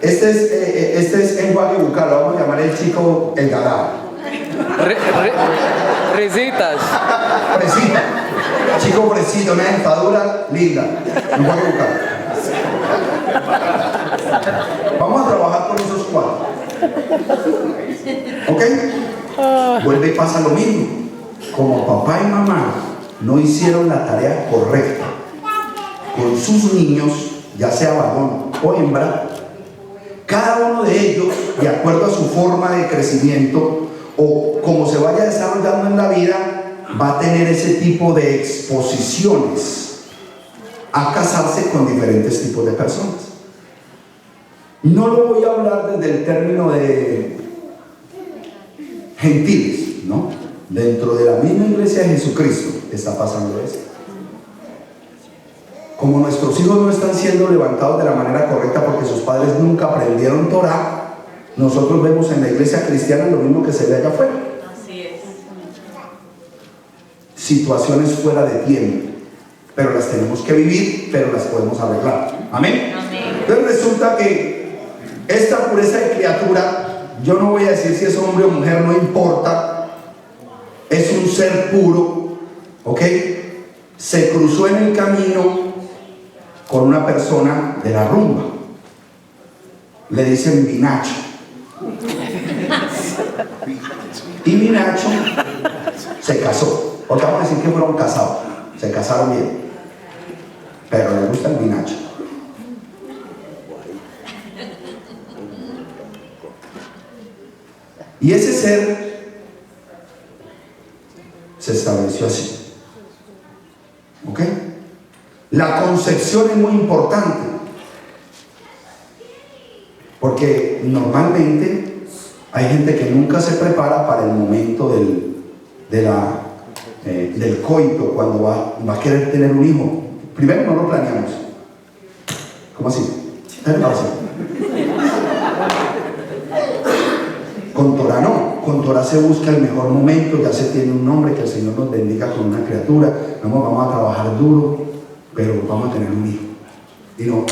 Este es enjuague bucal, lo vamos a llamar el chico el galán. Risitas. Fresita. Chico fresito, una dentadura linda. Enjuague bucal. Vamos a trabajar con esos cuatro. ¿Ok? Vuelve y pasa lo mismo. Como papá y mamá no hicieron la tarea correcta con sus niños, ya sea varón o hembra, cada uno de ellos, de acuerdo a su forma de crecimiento o como se vaya desarrollando en la vida, va a tener ese tipo de exposiciones a casarse con diferentes tipos de personas. No lo voy a hablar desde el término de gentiles, ¿no? Dentro de la misma iglesia de Jesucristo está pasando esto. Como nuestros hijos no están siendo levantados de la manera correcta porque sus padres nunca aprendieron Torah, nosotros vemos en la iglesia cristiana lo mismo que se ve allá afuera. Así es. Situaciones fuera de tiempo, pero las tenemos que vivir, pero las podemos arreglar. Amén. Amén. Entonces resulta que esta pureza de criatura, yo no voy a decir si es hombre o mujer, no importa, es un ser puro, ¿ok? Se cruzó en el camino con una persona de la rumba, le dicen Vinacho, y Vinacho se casó, porque vamos a decir que fueron casados, se casaron bien, pero le gusta el Vinacho. Y ese ser se estableció así, ¿ok? La concepción es muy importante, porque normalmente hay gente que nunca se prepara para el momento del coito, cuando va a querer tener un hijo. Primero no lo planeamos. ¿Cómo así? Con Torah no, con Torah se busca el mejor momento, ya se tiene un nombre, que el Señor nos bendiga con una criatura, vamos a trabajar duro, pero vamos a tener un hijo. Y no,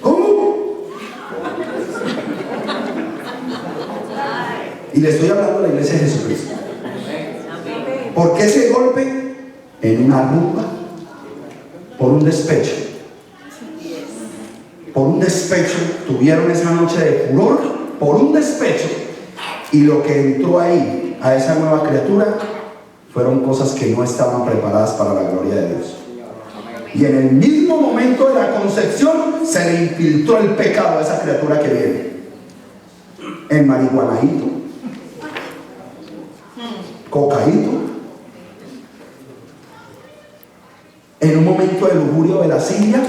¿cómo? Y le estoy hablando a la iglesia de Jesucristo. ¿Por qué ese golpe? En una rumba, por un despecho. Por un despecho, tuvieron esa noche de furor, por un despecho. Y lo que entró ahí, a esa nueva criatura, fueron cosas que no estaban preparadas para la gloria de Dios. Y en el mismo momento de la concepción se le infiltró el pecado a esa criatura que viene. El marihuanaíto, cocaíto. En un momento de lujurio de la silla,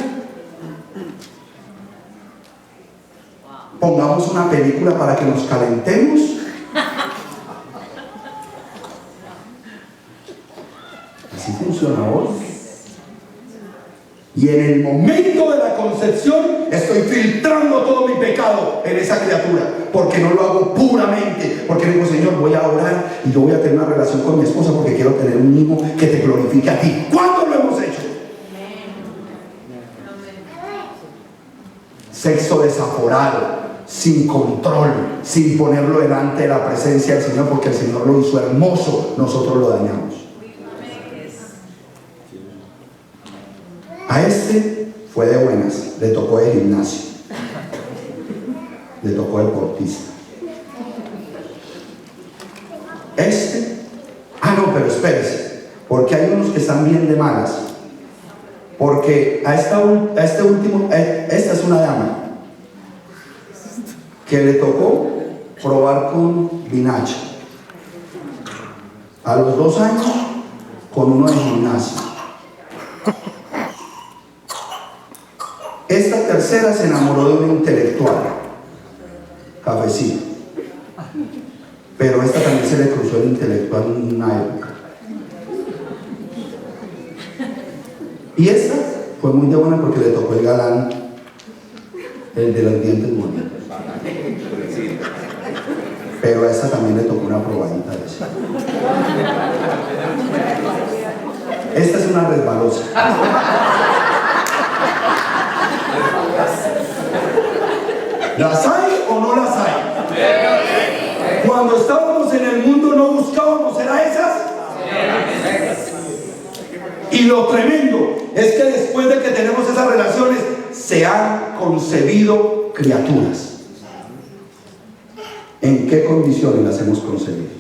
pongamos una película para que nos calentemos. Así funciona hoy. Y en el momento de la concepción estoy filtrando todo mi pecado en esa criatura, porque no lo hago puramente, porque digo, Señor, voy a orar y yo voy a tener una relación con mi esposa porque quiero tener un hijo que te glorifique a ti. ¿Cuándo lo hemos hecho? Sexo desaforado, sin control, sin ponerlo delante de la presencia del Señor, porque el Señor lo hizo hermoso, nosotros lo dañamos. A este fue de buenas, le tocó el gimnasio, le tocó el deportista. No, pero espérese, porque hay unos que están bien de malas, porque esta es una dama que le tocó probar con Vinacho. A los 2 años, con uno de gimnasio. Esta tercera se enamoró de un intelectual, cafecito. pero esta también se le cruzó el intelectual en una época. Y esta fue muy de buena porque le tocó el galán, el de los dientes bonitos. Pero a esta también le tocó una probadita de eso. Esta es una resbalosa. ¿Las hay o no las hay? Cuando estábamos en el mundo no buscábamos, ¿era esas? Y lo tremendo es que después de que tenemos esas relaciones, se han concebido criaturas. ¿En qué condiciones las hemos concebido?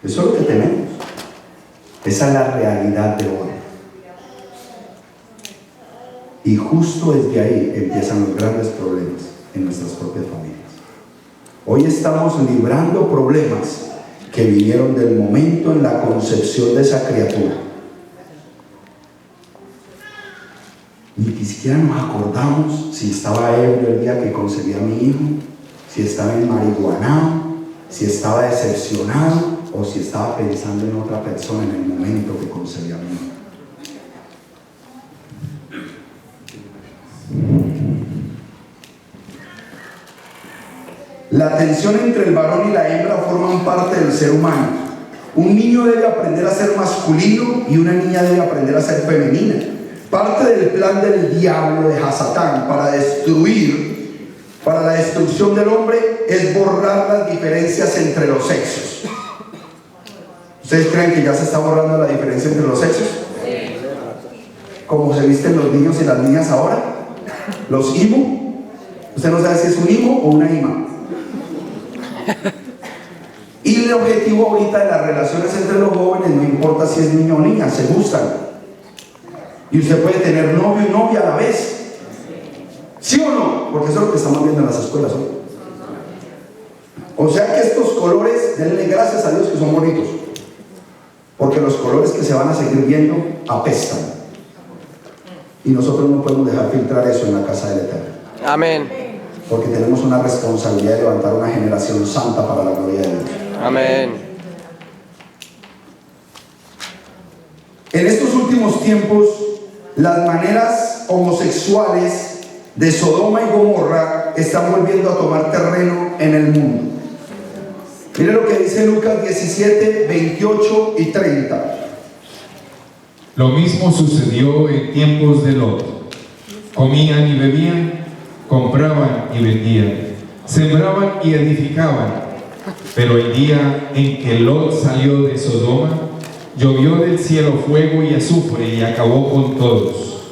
Eso es lo que tenemos. Esa es la realidad de hoy. Y justo desde ahí empiezan los grandes problemas en nuestras propias familias. Hoy estamos librando problemas que vinieron del momento en la concepción de esa criatura. Ni siquiera nos acordamos si estaba ebrio el día que concebí a mi hijo, si estaba marihuanado, si estaba decepcionado o si estaba pensando en otra persona en el momento que concebí a mi hijo. La tensión entre el varón y la hembra forman parte del ser humano. Un niño debe aprender a ser masculino y una niña debe aprender a ser femenina. Parte del plan del diablo, de Hasatán, para la destrucción del hombre, es borrar las diferencias entre los sexos. ¿Ustedes creen que ya se está borrando la diferencia entre los sexos? Sí. ¿Cómo se visten los niños y las niñas ahora? Los imo. Usted no sabe si es un imo o una ima. Y el objetivo ahorita de las relaciones entre los jóvenes, no importa si es niño o niña, se gustan. Y usted puede tener novio y novia a la vez. ¿Sí o no? Porque eso es lo que estamos viendo en las escuelas hoy. O sea que estos colores, denle gracias a Dios que son bonitos. Porque los colores que se van a seguir viendo apestan. Y nosotros no podemos dejar filtrar eso en la casa del Eterno. Amén. Porque tenemos una responsabilidad de levantar una generación santa para la gloria de Dios. Amén. En estos últimos tiempos, las maneras homosexuales de Sodoma y Gomorra están volviendo a tomar terreno en el mundo. Mire lo que dice Lucas 17, 28 y 30. Lo mismo sucedió en tiempos de Lot. Comían y bebían, compraban y vendían, sembraban y edificaban. Pero el día en que Lot salió de Sodoma, llovió del cielo fuego y azufre y acabó con todos.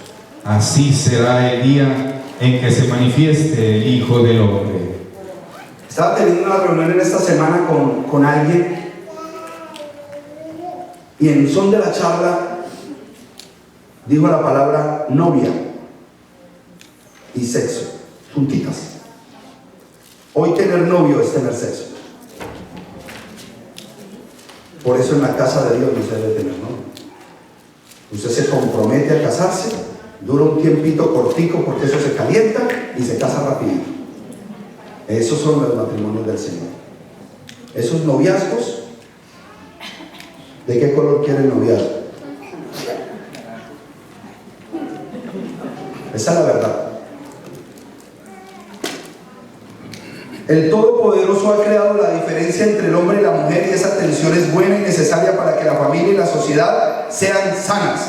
Así será el día en que se manifieste el Hijo del Hombre. Estaba teniendo una reunión en esta semana con alguien y en son de la charla dijo la palabra novia y sexo, juntitas. Hoy tener novio es tener sexo. Por eso en la casa de Dios no se debe tener novio. Usted se compromete a casarse, dura un tiempito cortico porque eso se calienta y se casa rapidito. Esos son los matrimonios del Señor. Esos noviazgos, ¿de qué color quiere el noviazgo? Esa es la verdad. El Todopoderoso ha creado la diferencia entre el hombre y la mujer y esa tensión es buena y necesaria para que la familia y la sociedad sean sanas.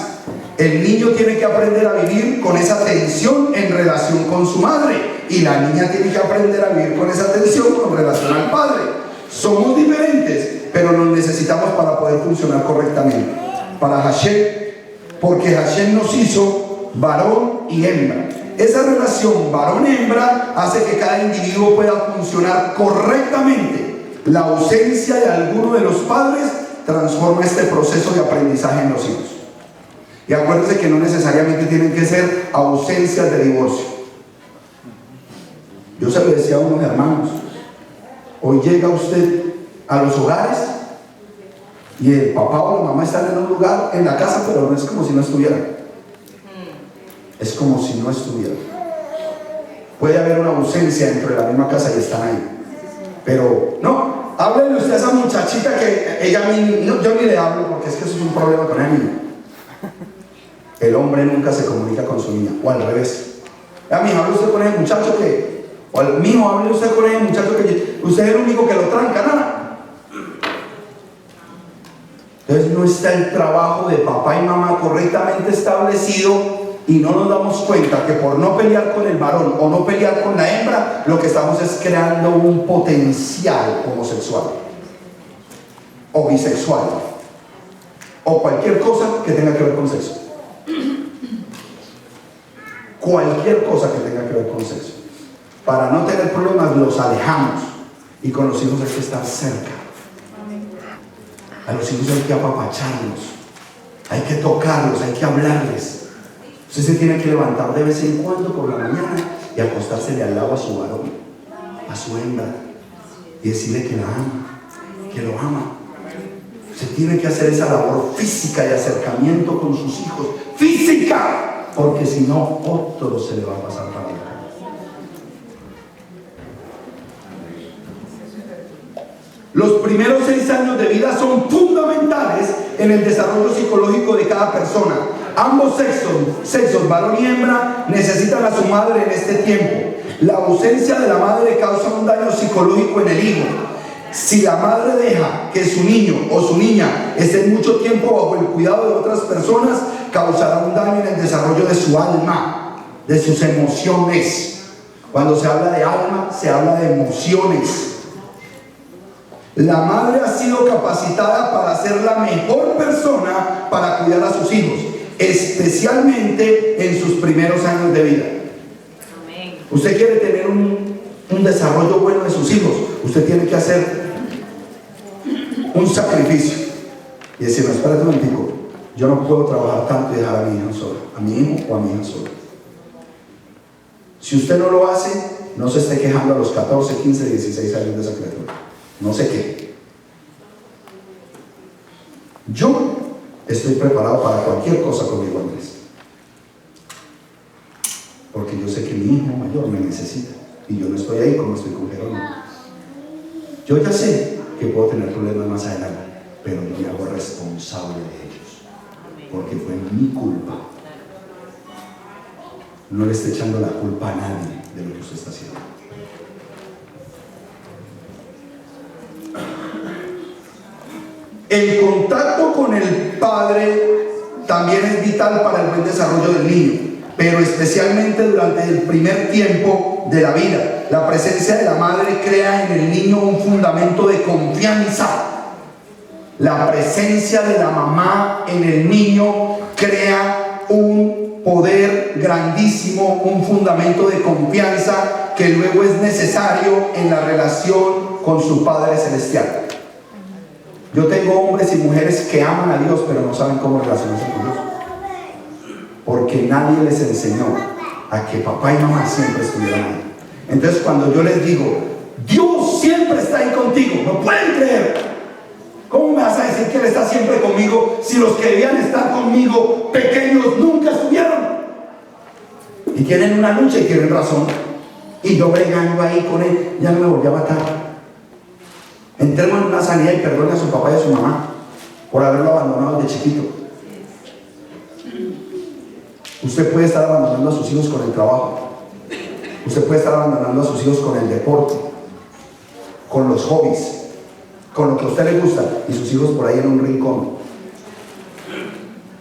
El niño tiene que aprender a vivir con esa tensión en relación con su madre y la niña tiene que aprender a vivir con esa tensión con relación al padre. Somos diferentes, pero nos necesitamos para poder funcionar correctamente. Para Hashem, porque Hashem nos hizo varón y hembra. Esa relación varón-hembra hace que cada individuo pueda funcionar correctamente. La ausencia de alguno de los padres transforma este proceso de aprendizaje en los hijos. Y acuérdense que no necesariamente tienen que ser ausencias de divorcio. Yo se lo decía a unos hermanos, hoy llega usted a los hogares y el papá o la mamá están en un lugar en la casa, pero no es como si no estuvieran. Es como si no estuviera. Puede haber una ausencia dentro de la misma casa y están ahí. Pero no, Háblele usted a esa muchachita que ella a mí, no, yo ni le hablo porque es que eso es un problema con el niño. El hombre nunca se comunica con su niña, o al revés. A mi hable usted con ese muchacho que, o al mío, hable usted con ese muchacho que usted es el único que lo tranca, nada. Entonces no está el trabajo de papá y mamá correctamente establecido y no nos damos cuenta que por no pelear con el varón o no pelear con la hembra, lo que estamos es creando un potencial homosexual o bisexual o cualquier cosa que tenga que ver con sexo. Cualquier cosa que tenga que ver con sexo. Para no tener problemas los alejamos y con los hijos hay que estar cerca. A los hijos hay que apapacharlos, hay que tocarlos, hay que hablarles. Usted se tiene que levantar de vez en cuando por la mañana y acostársele al lado a su varón, a su hembra, y decirle que la ama, que lo ama. Usted tiene que hacer esa labor física de acercamiento con sus hijos, física, porque si no, otro se le va a pasar para acá. Los primeros 6 años de vida son fundamentales en el desarrollo psicológico de cada persona. Ambos sexos, varón y hembra, necesitan a su madre en este tiempo. La ausencia de la madre causa un daño psicológico en el hijo. Si la madre deja que su niño o su niña esté mucho tiempo bajo el cuidado de otras personas, causará un daño en el desarrollo de su alma, de sus emociones. Cuando se habla de alma, se habla de emociones. La madre ha sido capacitada para ser la mejor persona para cuidar a sus hijos, especialmente en sus primeros años de vida. Amén. Usted quiere tener un desarrollo bueno de sus hijos, usted tiene que hacer un sacrificio y decir, no, espérate un momentico, yo no puedo trabajar tanto y dejar a mi hija sola, a mi hijo o a mi hija sola. Si usted no lo hace, no se esté quejando a los 14, 15, 16 años de esa criatura. No sé qué. Yo estoy preparado para cualquier cosa conmigo, Andrés. Porque yo sé que mi hijo mayor me necesita. Y yo no estoy ahí como estoy con Jerónimo. Yo ya sé que puedo tener problemas más adelante, pero yo me hago responsable de ellos. Porque fue mi culpa. No le esté echando la culpa a nadie de lo que usted está haciendo. El contacto con el padre también es vital para el buen desarrollo del niño, pero especialmente durante el primer tiempo de la vida. La presencia de la madre crea en el niño un fundamento de confianza. La presencia de la mamá en el niño crea un poder grandísimo, un fundamento de confianza que luego es necesario en la relación con su Padre Celestial. Yo tengo hombres y mujeres que aman a Dios, pero no saben cómo relacionarse con Dios. Porque nadie les enseñó a que papá y mamá siempre estuvieran ahí. Entonces cuando yo les digo, Dios siempre está ahí contigo, no pueden creer. ¿Cómo me vas a decir que Él está siempre conmigo si los que debían estar conmigo pequeños nunca estuvieron? Y tienen una lucha y tienen razón. Y yo bregando ahí con Él, ya no me volví a matar. Entremos en una sanidad y perdone a su papá y a su mamá por haberlo abandonado desde chiquito. Usted puede estar abandonando a sus hijos con el trabajo. Usted puede estar abandonando a sus hijos con el deporte, con los hobbies, con lo que a usted le gusta, y sus hijos por ahí en un rincón.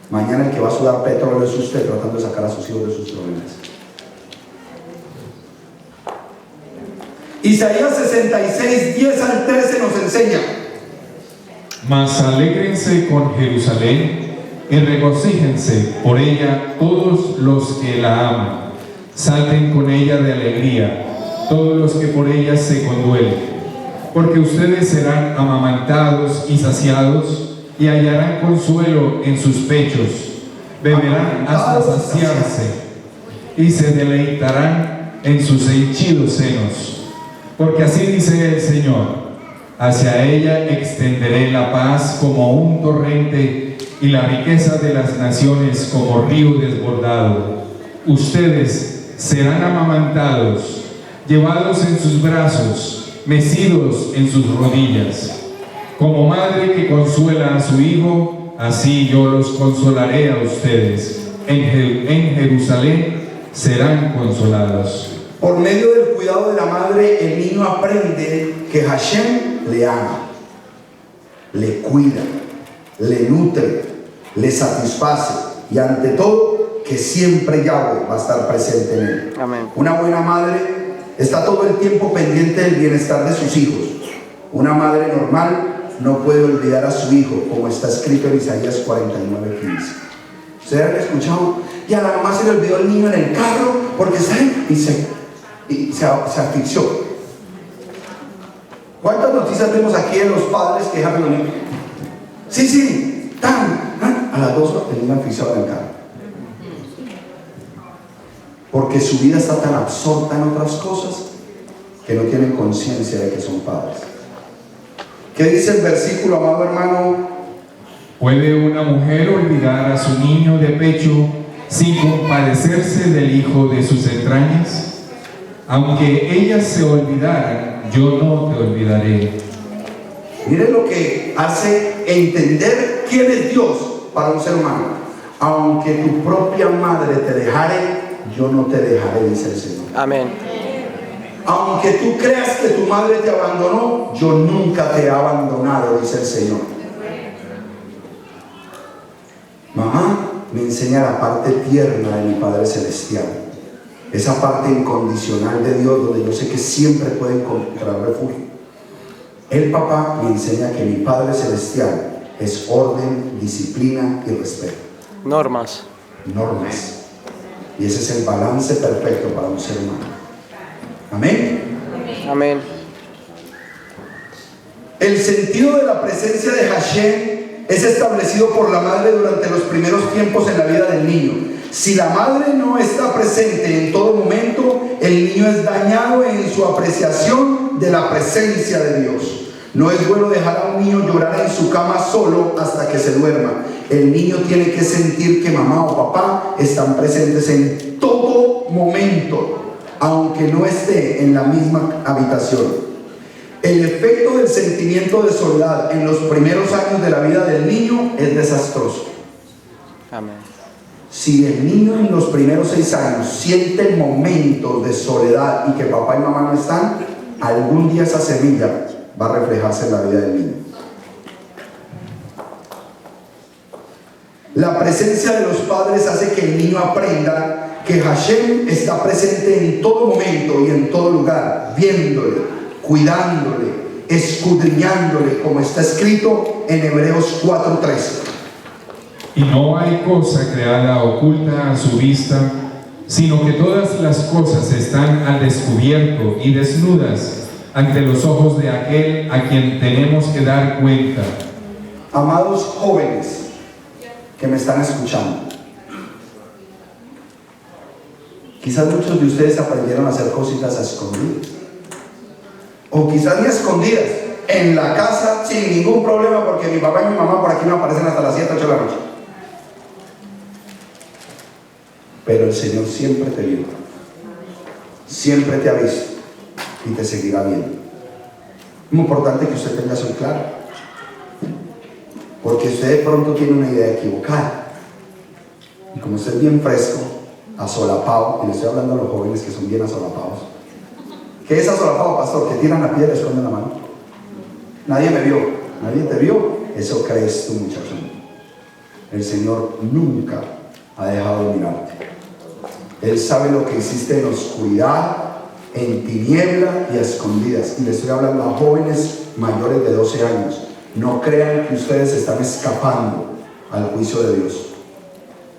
Mañana el que va a sudar petróleo es usted tratando de sacar a sus hijos de sus problemas. Isaías 66, 10 al 13 nos enseña: Mas alégrense con Jerusalén y regocíjense por ella todos los que la aman. Salten con ella de alegría todos los que por ella se conduelen. Porque ustedes serán amamantados y saciados y hallarán consuelo en sus pechos. Beberán hasta saciarse y se deleitarán en sus henchidos senos. Porque así dice el Señor: hacia ella extenderé la paz como un torrente y la riqueza de las naciones como río desbordado. Ustedes serán amamantados, llevados en sus brazos mecidos en sus rodillas. Como madre que consuela a su hijo, así yo los consolaré a ustedes. En Jerusalén serán consolados. Por medio del cuidado de la madre, el niño aprende que Hashem le ama, le cuida, le nutre, le satisface y ante todo, que siempre Yahweh va a estar presente en él. Amén. Una buena madre está todo el tiempo pendiente del bienestar de sus hijos. Una madre normal no puede olvidar a su hijo, como está escrito en Isaías 49:15. ¿Ustedes han escuchado? Y a la mamá se le olvidó el niño en el carro porque está ahí y se asfixió. ¿Cuántas noticias vemos aquí de los padres que dejan a los niños? Sí, a las 2 horas el niño asfixiado en el carro. Porque su vida está tan absorta en otras cosas que no tienen conciencia de que son padres. ¿Qué dice el versículo, amado hermano? ¿Puede una mujer olvidar a su niño de pecho sin compadecerse del hijo de sus entrañas? Aunque ellas se olvidaran, yo no te olvidaré. Miren lo que hace entender quién es Dios para un ser humano. Aunque tu propia madre te dejare, yo no te dejaré, dice el Señor. Amén. Aunque tú creas que tu madre te abandonó, yo nunca te he abandonado, dice el Señor. Mamá me enseña la parte tierna de mi Padre Celestial, esa parte incondicional de Dios donde yo sé que siempre puedo encontrar refugio. El papá me enseña que mi Padre Celestial es orden, disciplina y respeto. Normas. Y ese es el balance perfecto para un ser humano. Amén. Amén. El sentido de la presencia de Hashem es establecido por la madre durante los primeros tiempos en la vida del niño. Si la madre no está presente en todo momento, el niño es dañado en su apreciación de la presencia de Dios. No es bueno dejar a un niño llorar en su cama solo hasta que se duerma. El niño tiene que sentir que mamá o papá están presentes en todo momento, aunque no esté en la misma habitación. El efecto del sentimiento de soledad en los primeros años de la vida del niño es desastroso. Amén. Si el niño en los primeros 6 años siente momentos de soledad y que papá y mamá no están, algún día esa semilla va a reflejarse en la vida del niño. La presencia de los padres hace que el niño aprenda que Hashem está presente en todo momento y en todo lugar, viéndole, cuidándole, escudriñándole, como está escrito en Hebreos 4:13. Y no hay cosa creada oculta a su vista, sino que todas las cosas están al descubierto y desnudas ante los ojos de aquel a quien tenemos que dar cuenta. Amados jóvenes que me están escuchando, quizás muchos de ustedes aprendieron a hacer cositas a escondidas, o quizás ni a escondidas, en la casa sin ningún problema, porque mi papá y mi mamá por aquí no aparecen hasta las 7, 8 de la noche. Pero el Señor siempre te vio, siempre te ha visto y te seguirá viendo. Es muy importante que usted tenga eso claro, porque usted de pronto tiene una idea equivocada, y como usted es bien fresco, asolapado, y le estoy hablando a los jóvenes que son bien asolapados. ¿Qué es asolapado, pastor? Que tiran la piedra y esconden la mano. Nadie me vio, nadie te vio. Eso crees tú, muchacho. El Señor nunca ha dejado de mirarte. Él sabe lo que hiciste en oscuridad, en tiniebla y a escondidas. Y le estoy hablando a jóvenes mayores de 12 años. No crean que ustedes están escapando al juicio de Dios,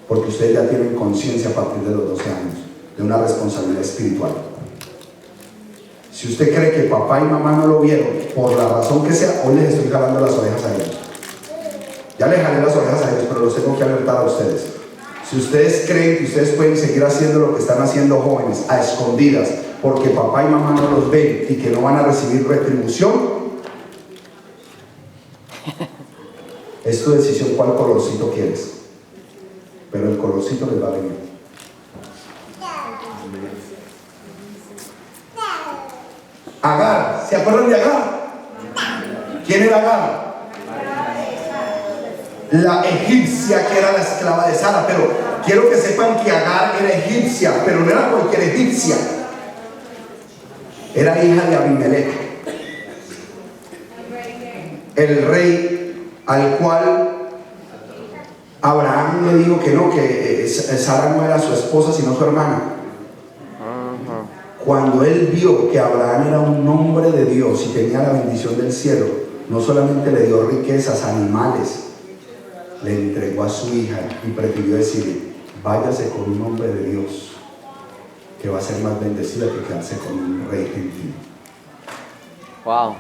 porque ustedes ya tienen conciencia a partir de los 12 años de una responsabilidad espiritual. Si usted cree que papá y mamá no lo vieron, por la razón que sea, hoy les estoy jalando las orejas a ellos. Ya les jalé las orejas a ellos, pero los tengo que alertar a ustedes. Si ustedes creen que ustedes pueden seguir haciendo lo que están haciendo jóvenes, a escondidas, porque papá y mamá no los ven y que no van a recibir retribución, es tu decisión cuál colorcito quieres, pero el colorcito les va a venir. Agar, ¿se acuerdan de Agar? ¿Quién era Agar? La egipcia que era la esclava de Sara. Pero quiero que sepan que Agar era egipcia, pero no era cualquier egipcia. Era hija de Abimelech, el rey al cual Abraham le dijo que no, que Sara no era su esposa sino su hermana. Cuando él vio que Abraham era un hombre de Dios y tenía la bendición del cielo, no solamente le dio riquezas, animales, le entregó a su hija y prefirió decirle: váyase con un hombre de Dios que va a ser más bendecida que quedarse con un rey gentil. Wow.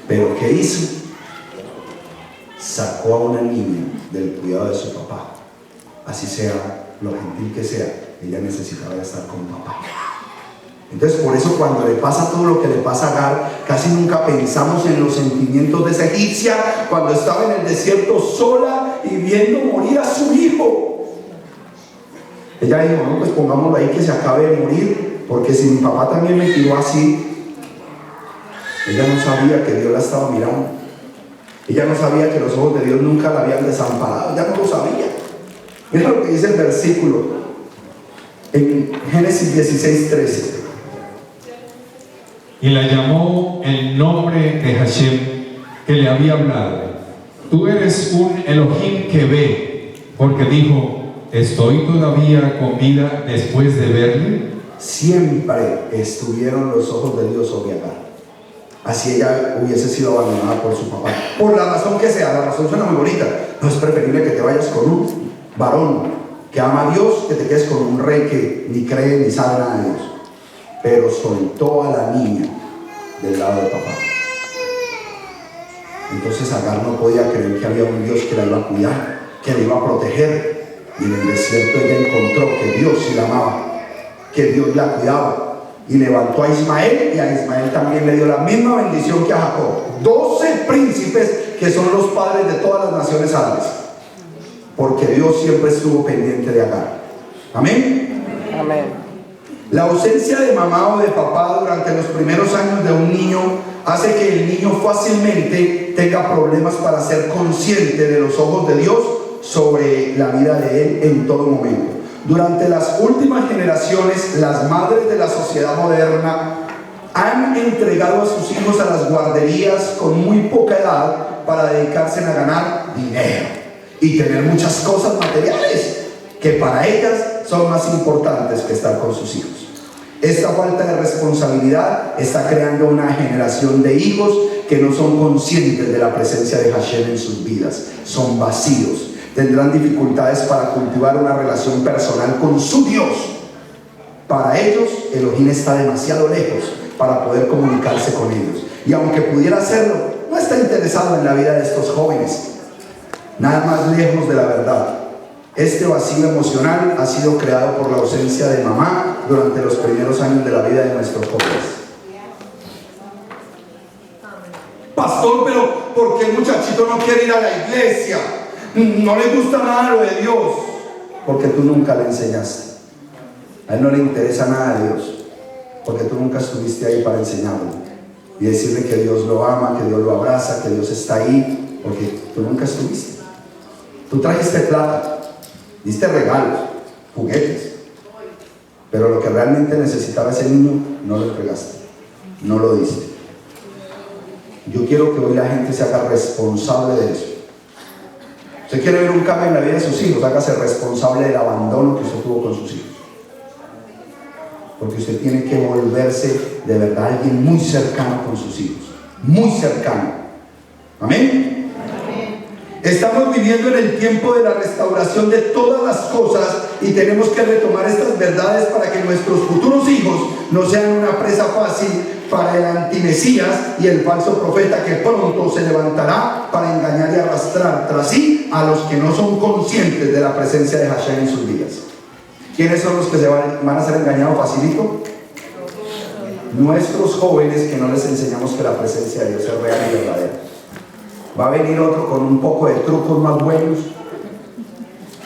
Pero ¿qué hizo? Sacó a una niña del cuidado de su papá. Así sea lo gentil que sea, ella necesitaba estar con papá. Entonces, por eso cuando le pasa todo lo que le pasa a Agar, casi nunca pensamos en los sentimientos de esa egipcia cuando estaba en el desierto sola y viendo morir a su hijo. Ella dijo: no, pues pongámoslo ahí que se acabe de morir, porque si mi papá también me tiró así. Ella no sabía que Dios la estaba mirando. Ella no sabía que los ojos de Dios nunca la habían desamparado. Ella no lo sabía. Mira lo que dice el versículo en Génesis 16:13. Y la llamó el nombre de Hashem, que le había hablado: tú eres un Elohim que ve, porque dijo: ¿estoy todavía con vida después de verle? Siempre estuvieron los ojos de Dios sobre Agar. Así ella hubiese sido abandonada por su papá, por la razón que sea. La razón suena muy bonita. No, es preferible que te vayas con un varón que ama a Dios, que te quedes con un rey que ni cree ni sabe nada de Dios. Pero soltó a la niña del lado de papá. Entonces Agar no podía creer que había un Dios que la iba a cuidar, que la iba a proteger. Y en el desierto ella encontró que Dios sí la amaba, que Dios la cuidaba. Y levantó a Ismael, y a Ismael también le dio la misma bendición que a Jacob. 12 príncipes que son los padres de todas las naciones árabes, porque Dios siempre estuvo pendiente de Agar. Amén. Amén. La ausencia de mamá o de papá durante los primeros años de un niño hace que el niño fácilmente tenga problemas para ser consciente de los ojos de Dios sobre la vida de él en todo momento. Durante las últimas generaciones, las madres de la sociedad moderna han entregado a sus hijos a las guarderías con muy poca edad para dedicarse a ganar dinero y tener muchas cosas materiales que para ellas son más importantes que estar con sus hijos. Esta falta de responsabilidad está creando una generación de hijos que no son conscientes de la presencia de Hashem en sus vidas. Son vacíos. Tendrán dificultades para cultivar una relación personal con su Dios. Para ellos, Elohim está demasiado lejos para poder comunicarse con ellos. Y aunque pudiera hacerlo, no está interesado en la vida de estos jóvenes. Nada más lejos de la verdad. Este vacío emocional ha sido creado por la ausencia de mamá durante los primeros años de la vida de nuestros jóvenes. Pastor, pero ¿por qué el muchachito no quiere ir a la iglesia? No le gusta nada lo de Dios. Porque tú nunca le enseñaste. A él no le interesa nada de Dios, porque tú nunca estuviste ahí para enseñarlo y decirle que Dios lo ama, que Dios lo abraza, que Dios está ahí, porque tú nunca estuviste. Tú trajiste plata, diste regalos, juguetes, pero lo que realmente necesitaba ese niño no lo entregaste, no lo diste. Yo quiero que hoy la gente se haga responsable de eso. Usted quiere ver un cambio en la vida de sus hijos, hágase responsable del abandono que usted tuvo con sus hijos. Porque usted tiene que volverse de verdad alguien muy cercano con sus hijos, muy cercano. Amén. Estamos viviendo en el tiempo de la restauración de todas las cosas y tenemos que retomar estas verdades para que nuestros futuros hijos no sean una presa fácil para el antimesías y el falso profeta que pronto se levantará para engañar y arrastrar tras sí a los que no son conscientes de la presencia de Hashem en sus vidas. ¿Quiénes son los que se van a ser engañados facilito? Nuestros jóvenes que no les enseñamos que la presencia de Dios es real y verdadera. Va a venir otro con un poco de trucos más buenos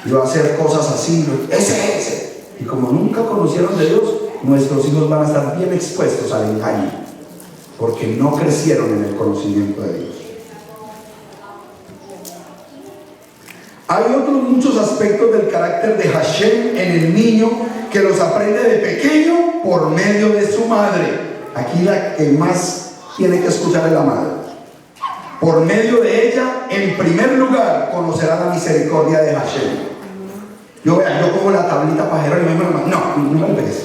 y va a hacer cosas así, ese. Y como nunca conocieron de Dios, nuestros hijos van a estar bien expuestos al engaño, porque no crecieron en el conocimiento de Dios. Hay otros muchos aspectos del carácter de Hashem en el niño que los aprende de pequeño por medio de su madre. Aquí la que más tiene que escuchar es la madre. Por medio de ella, en primer lugar, conocerá la misericordia de Hashem. Yo pongo la tablita pajera y no me lo pegues.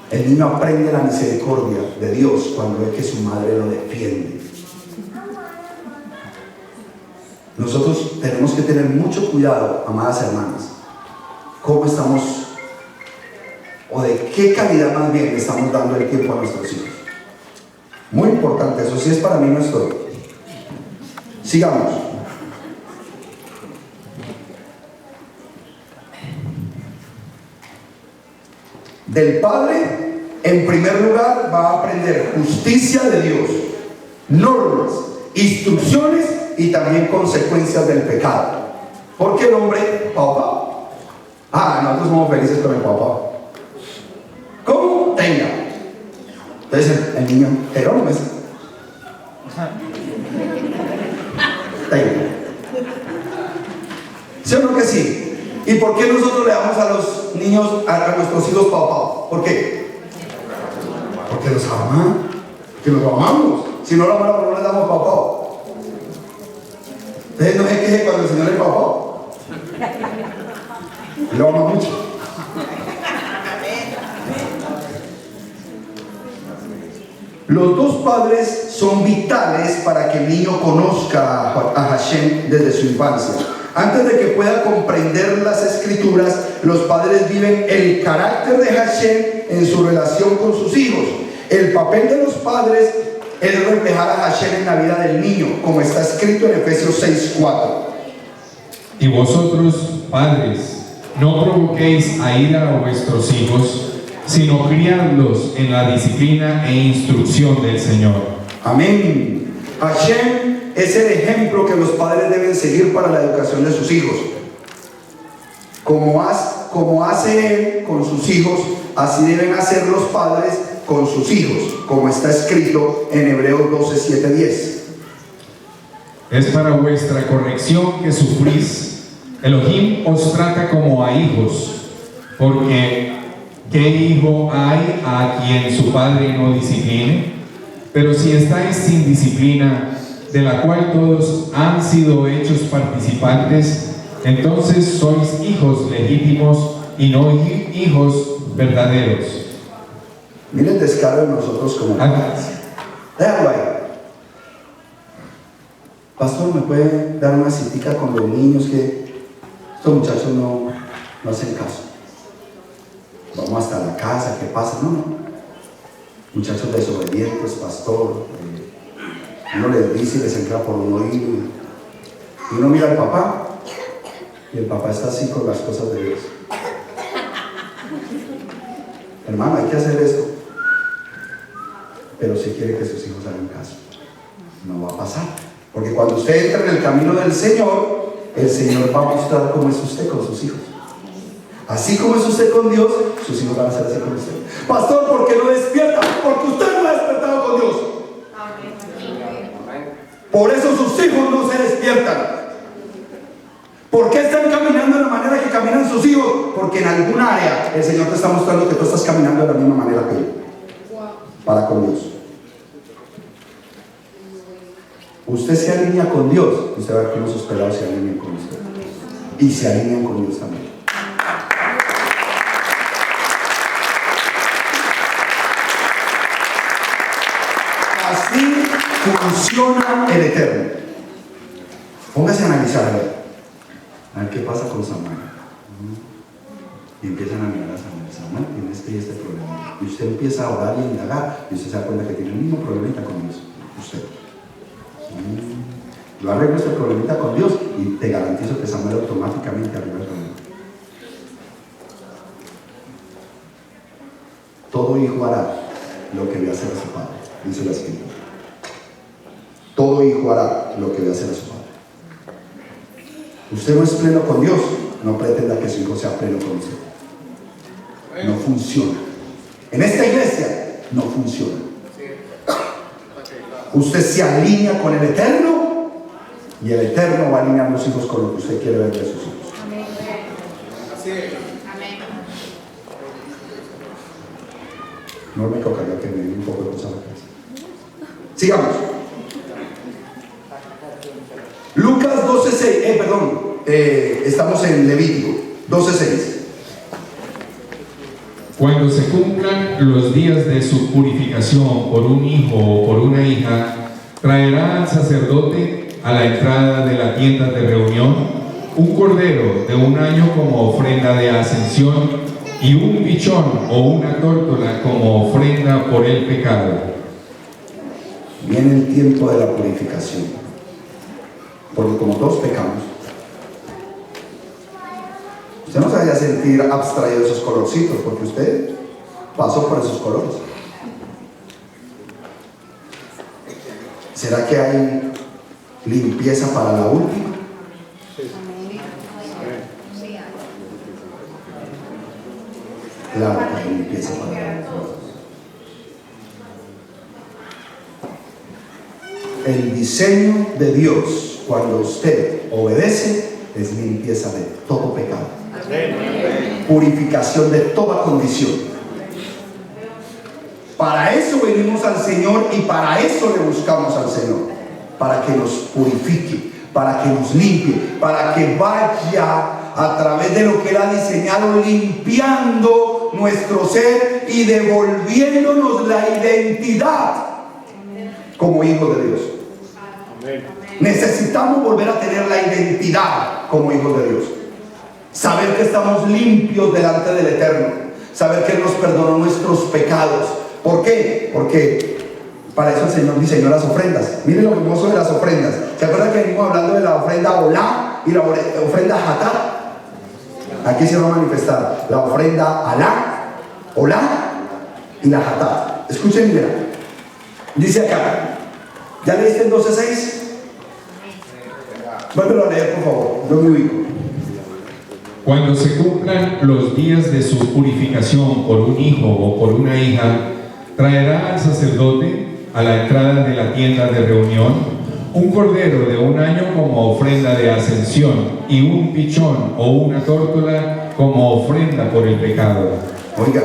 El niño aprende la misericordia de Dios cuando ve que su madre lo defiende. Nosotros tenemos que tener mucho cuidado, amadas hermanas, cómo estamos, o de qué calidad más bien le estamos dando el tiempo a nuestros hijos. Muy importante, eso sí es para mí, no estoy. Sigamos. Del padre, en primer lugar, va a aprender justicia de Dios, normas, instrucciones y también consecuencias del pecado. Porque el hombre, papá, nosotros somos felices con el papá. ¿Cómo? Tenga. Entonces el niño, pero no me sé. Tenga. ¿Sí o no que sí? ¿Y por qué nosotros le damos a los niños, a nuestros hijos papá? ¿Por qué? Porque los amamos, que los amamos. Si no lo amamos, no le damos papá. Entonces no se queje cuando el Señor es papá. Lo ama mucho. Los dos padres son vitales para que el niño conozca a Hashem desde su infancia. Antes de que pueda comprender las escrituras, los padres viven el carácter de Hashem en su relación con sus hijos. El papel de los padres es reflejar a Hashem en la vida del niño, como está escrito en Efesios 6:4. Y vosotros, padres, no provoquéis a ira a vuestros hijos, sino criadlos en la disciplina e instrucción del Señor. Amén. Hashem es el ejemplo que los padres deben seguir para la educación de sus hijos. Como hace Él con sus hijos, así deben hacer los padres con sus hijos, como está escrito en Hebreos 12:7-10. Es para vuestra corrección que sufrís. Elohim os trata como a hijos, porque ¿qué hijo hay a quien su padre no discipline? Pero si estáis sin disciplina, de la cual todos han sido hechos participantes, entonces sois hijos legítimos y no hijos verdaderos. Miren el descaro de nosotros como padres. Déjalo ahí. Pastor, ¿me puede dar una citica con los niños que estos muchachos no hacen caso? Vamos hasta la casa, ¿qué pasa? No. Muchachos desobedientes, pastor. Uno les dice y les entra por un oído. Y uno mira al papá, y el papá está así con las cosas de Dios. Hermano, hay que hacer esto. Pero si quiere que sus hijos hagan caso, no va a pasar. Porque cuando usted entra en el camino del Señor, el Señor va a mostrar cómo es usted con sus hijos. Así como es usted con Dios, sus hijos van a ser así con usted. Pastor, ¿por qué no despierta? Porque usted no ha despertado con Dios. Por eso sus hijos no se despiertan. ¿Por qué están caminando de la manera que caminan sus hijos? Porque en alguna área el Señor te está mostrando que tú estás caminando de la misma manera que Él. Para con Dios. Usted se alinea con Dios, usted va a ver cómo sus pelados se alinean con usted. Y se alinean con Dios también. Así funciona el Eterno. Póngase a analizar, a ver qué pasa con Samuel. Y empiezan a mirar a Samuel. Samuel tiene este y este problema. Y usted empieza a orar y a indagar, y usted se da cuenta que tiene el mismo problemita con Dios. Usted. Yo arreglo este problemita con Dios y te garantizo que Samuel automáticamente arregla el problema. Todo hijo hará lo que ve hacer a su padre, dice la Escritura. Todo hijo hará lo que ve hacer a su padre. Usted no es pleno con Dios, no pretenda que su hijo sea pleno con usted. no funciona. En esta iglesia no funciona. Usted se alinea con el Eterno y el Eterno va a alinear a los hijos con lo que usted quiere ver de sus hijos. Amén. No me toca ya que me di un poco de cosas a la cabeza. Sigamos. Lucas 12:6. Estamos en Levítico 12:6. Cuando se cumplan los días de su purificación por un hijo o por una hija, traerá al sacerdote a la entrada de la tienda de reunión un cordero de un año como ofrenda de ascensión y un pichón o una tórtola como ofrenda por el pecado. Viene el tiempo de la purificación, porque como todos pecamos, usted no se vaya a sentir abstraído de esos colorcitos, porque usted pasó por esos colores. ¿Será que hay limpieza para la última? Claro que hay limpieza para la última. El diseño de Dios, cuando usted obedece, es limpieza de todo pecado, purificación de toda condición. Para eso venimos al Señor y para eso le buscamos al Señor, para que nos purifique, para que nos limpie, para que vaya a través de lo que Él ha diseñado, limpiando nuestro ser y devolviéndonos la identidad como hijos de Dios. Necesitamos volver a tener la identidad como hijos de Dios. Saber que estamos limpios delante del Eterno. Saber que Él nos perdonó nuestros pecados. ¿Por qué? Porque para eso el Señor diseñó las ofrendas. Miren lo hermoso de las ofrendas. ¿Se acuerdan que venimos hablando de la ofrenda Olá y la ofrenda Hatat? Aquí se va a manifestar la ofrenda Alá, Olá y la Hatat. Escuchen, mira. Dice acá. ¿Ya leíste el 12:6? Vuélvelo a leer, por favor. Yo me ubico. Cuando se cumplan los días de su purificación por un hijo o por una hija, traerá al sacerdote a la entrada de la tienda de reunión un cordero de un año como ofrenda de ascensión y un pichón o una tórtola como ofrenda por el pecado. Oiga,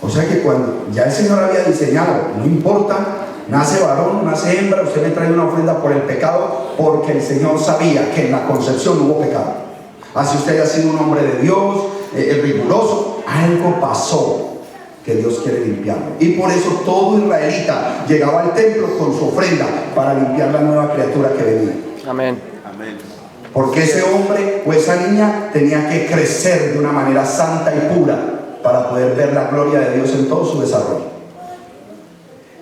o sea que cuando ya el Señor había diseñado, no importa, nace varón, nace hembra, usted le trae una ofrenda por el pecado, porque el Señor sabía que en la concepción no hubo pecado. Así usted haya sido un hombre de Dios, riguroso, algo pasó que Dios quiere limpiarlo. Y por eso todo israelita llegaba al templo con su ofrenda para limpiar la nueva criatura que venía. Amén. Porque ese hombre o esa niña tenía que crecer de una manera santa y pura para poder ver la gloria de Dios en todo su desarrollo.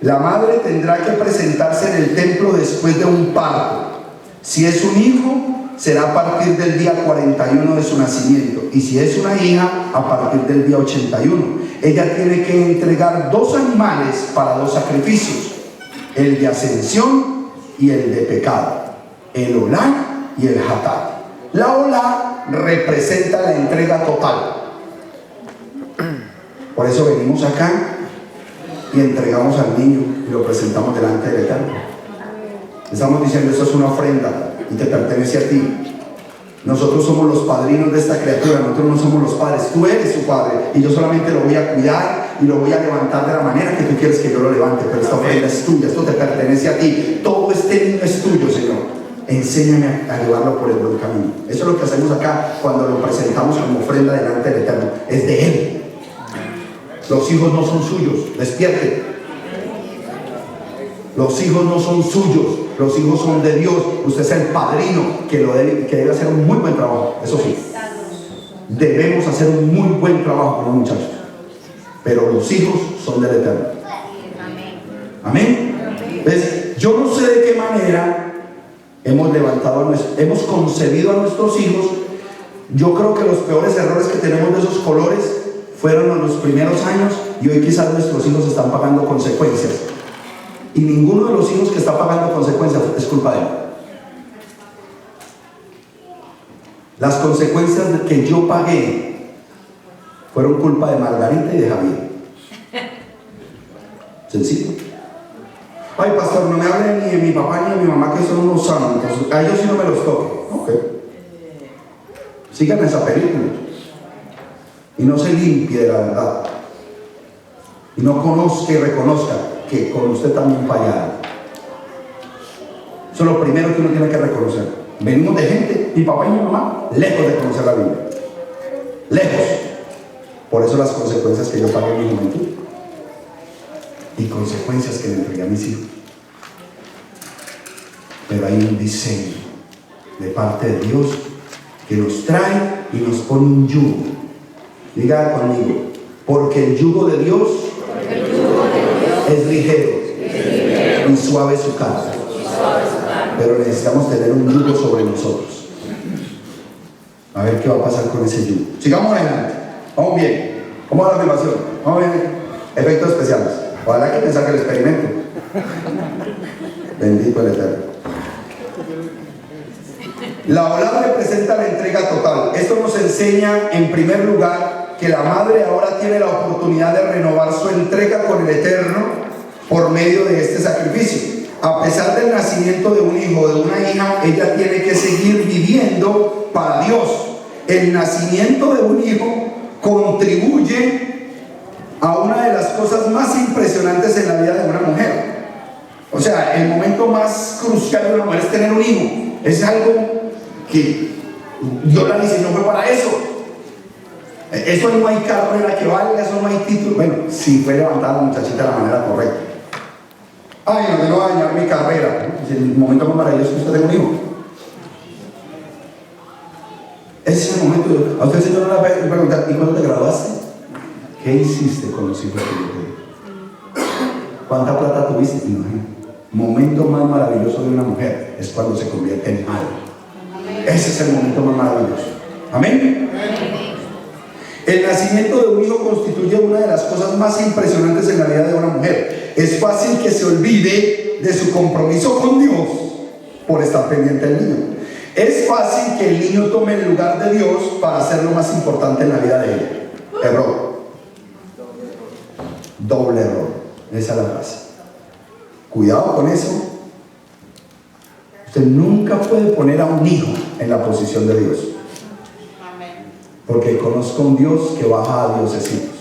La madre tendrá que presentarse en el templo después de un parto. Si es un hijo, será a partir del día 41 de su nacimiento. Y si es una hija, a partir del día 81. Ella tiene que entregar 2 animales para 2 sacrificios: el de ascensión y el de pecado, el Olá y el Hatat. La Olá representa la entrega total. Por eso venimos acá y entregamos al niño y lo presentamos delante del Eterno. Estamos diciendo: esto es una ofrenda y te pertenece a ti. Nosotros somos los padrinos de esta criatura, nosotros no somos los padres. Tú eres su padre y yo solamente lo voy a cuidar y lo voy a levantar de la manera que tú quieres que yo lo levante. Pero esta ofrenda es tuya, esto te pertenece a ti. Todo este niño es tuyo, Señor. Enséñame a llevarlo por el buen camino. Eso es lo que hacemos acá cuando lo presentamos como ofrenda delante del Eterno. Es de Él. Los hijos no son suyos. Despierten. Los hijos no son suyos, los hijos son de Dios. Usted es el padrino que debe hacer un muy buen trabajo. Eso sí, debemos hacer un muy buen trabajo con los muchachos, pero los hijos son del Eterno. Amén. Entonces, yo no sé de qué manera hemos concebido a nuestros hijos. Yo creo que los peores errores que tenemos de esos colores fueron en los primeros años, y hoy quizás nuestros hijos están pagando consecuencias. Y ninguno de los hijos que está pagando consecuencias es culpa de él. Las consecuencias que yo pagué fueron culpa de Margarita y de Javier. Sencillo. Ay, pastor, no me hable ni de mi papá ni de mi mamá, que son unos santos. A ellos sí no me los toque. Ok. Sigan esa película. Y no se limpie de la verdad. Y no conozca y reconozca que con usted también fallaron. Eso es lo primero que uno tiene que reconocer. Venimos de gente, mi papá y mi mamá, lejos de conocer la Biblia. Lejos. Por eso las consecuencias que yo pagué en mi juventud. Y consecuencias que le entregué a mis hijos. Pero hay un diseño de parte de Dios que nos trae y nos pone un yugo. Diga conmigo, porque el yugo de Dios es ligero y suave su carga. Pero necesitamos tener un yugo sobre nosotros. A ver qué va a pasar con ese yugo. Sigamos adelante. Vamos bien. ¿Cómo va la afirmación? Vamos bien. Efectos especiales. Ojalá que me saque el experimento. Bendito el Eterno. La ola representa la entrega total. Esto nos enseña, en primer lugar, que la madre ahora tiene la oportunidad de renovar su entrega con el Eterno por medio de este sacrificio. A pesar del nacimiento de un hijo o de una hija, ella tiene que seguir viviendo para Dios. El nacimiento de un hijo contribuye a una de las cosas más impresionantes en la vida de una mujer. O sea, el momento más crucial de una mujer es tener un hijo. Es algo que Dios la diseñó fue para eso. Eso no hay carrera que valga, eso no hay título. Bueno, si fue levantada la muchachita de la manera correcta. Ay, no, que no va a dañar mi carrera. Es el momento más maravilloso que usted tenga un hijo. Ese es el momento. A usted, señor, no le va a preguntar: ¿y cuándo te graduaste? ¿Qué hiciste con los hijos que yo te di? ¿Cuánta plata tuviste? Imagínate. Momento más maravilloso de una mujer es cuando se convierte en madre. Ese es el momento más maravilloso. Amén. El nacimiento de un hijo constituye una de las cosas más impresionantes en la vida de una mujer. Es fácil que se olvide de su compromiso con Dios por estar pendiente del niño. Es fácil que el niño tome el lugar de Dios para hacer lo más importante en la vida de ella. Error. Doble error. Esa es la frase. Cuidado con eso. Usted nunca puede poner a un hijo en la posición de Dios. Porque conozco un Dios que baja a diosesitos.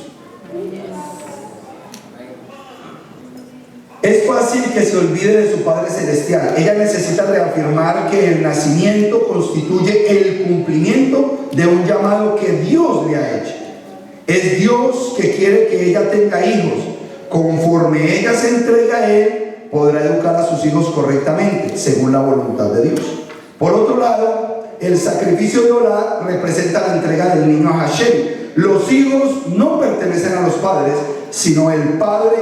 Es fácil que se olvide de su Padre Celestial. Ella necesita reafirmar que el nacimiento constituye el cumplimiento de un llamado que Dios le ha hecho. Es Dios que quiere que ella tenga hijos. Conforme ella se entrega a Él, podrá educar a sus hijos correctamente, según la voluntad de Dios. Por otro lado, el sacrificio de Olá representa la entrega del niño a Hashem. Los hijos no pertenecen a los padres, sino al Padre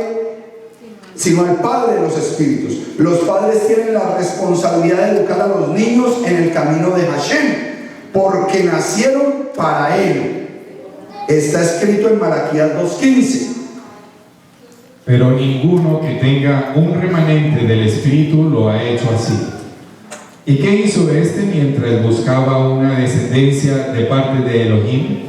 de los espíritus. Los padres tienen la responsabilidad de educar a los niños en el camino de Hashem, porque nacieron para Él. Está escrito en Malaquías 2:15. Pero ninguno que tenga un remanente del Espíritu lo ha hecho así. ¿Y qué hizo este mientras buscaba una descendencia de parte de Elohim?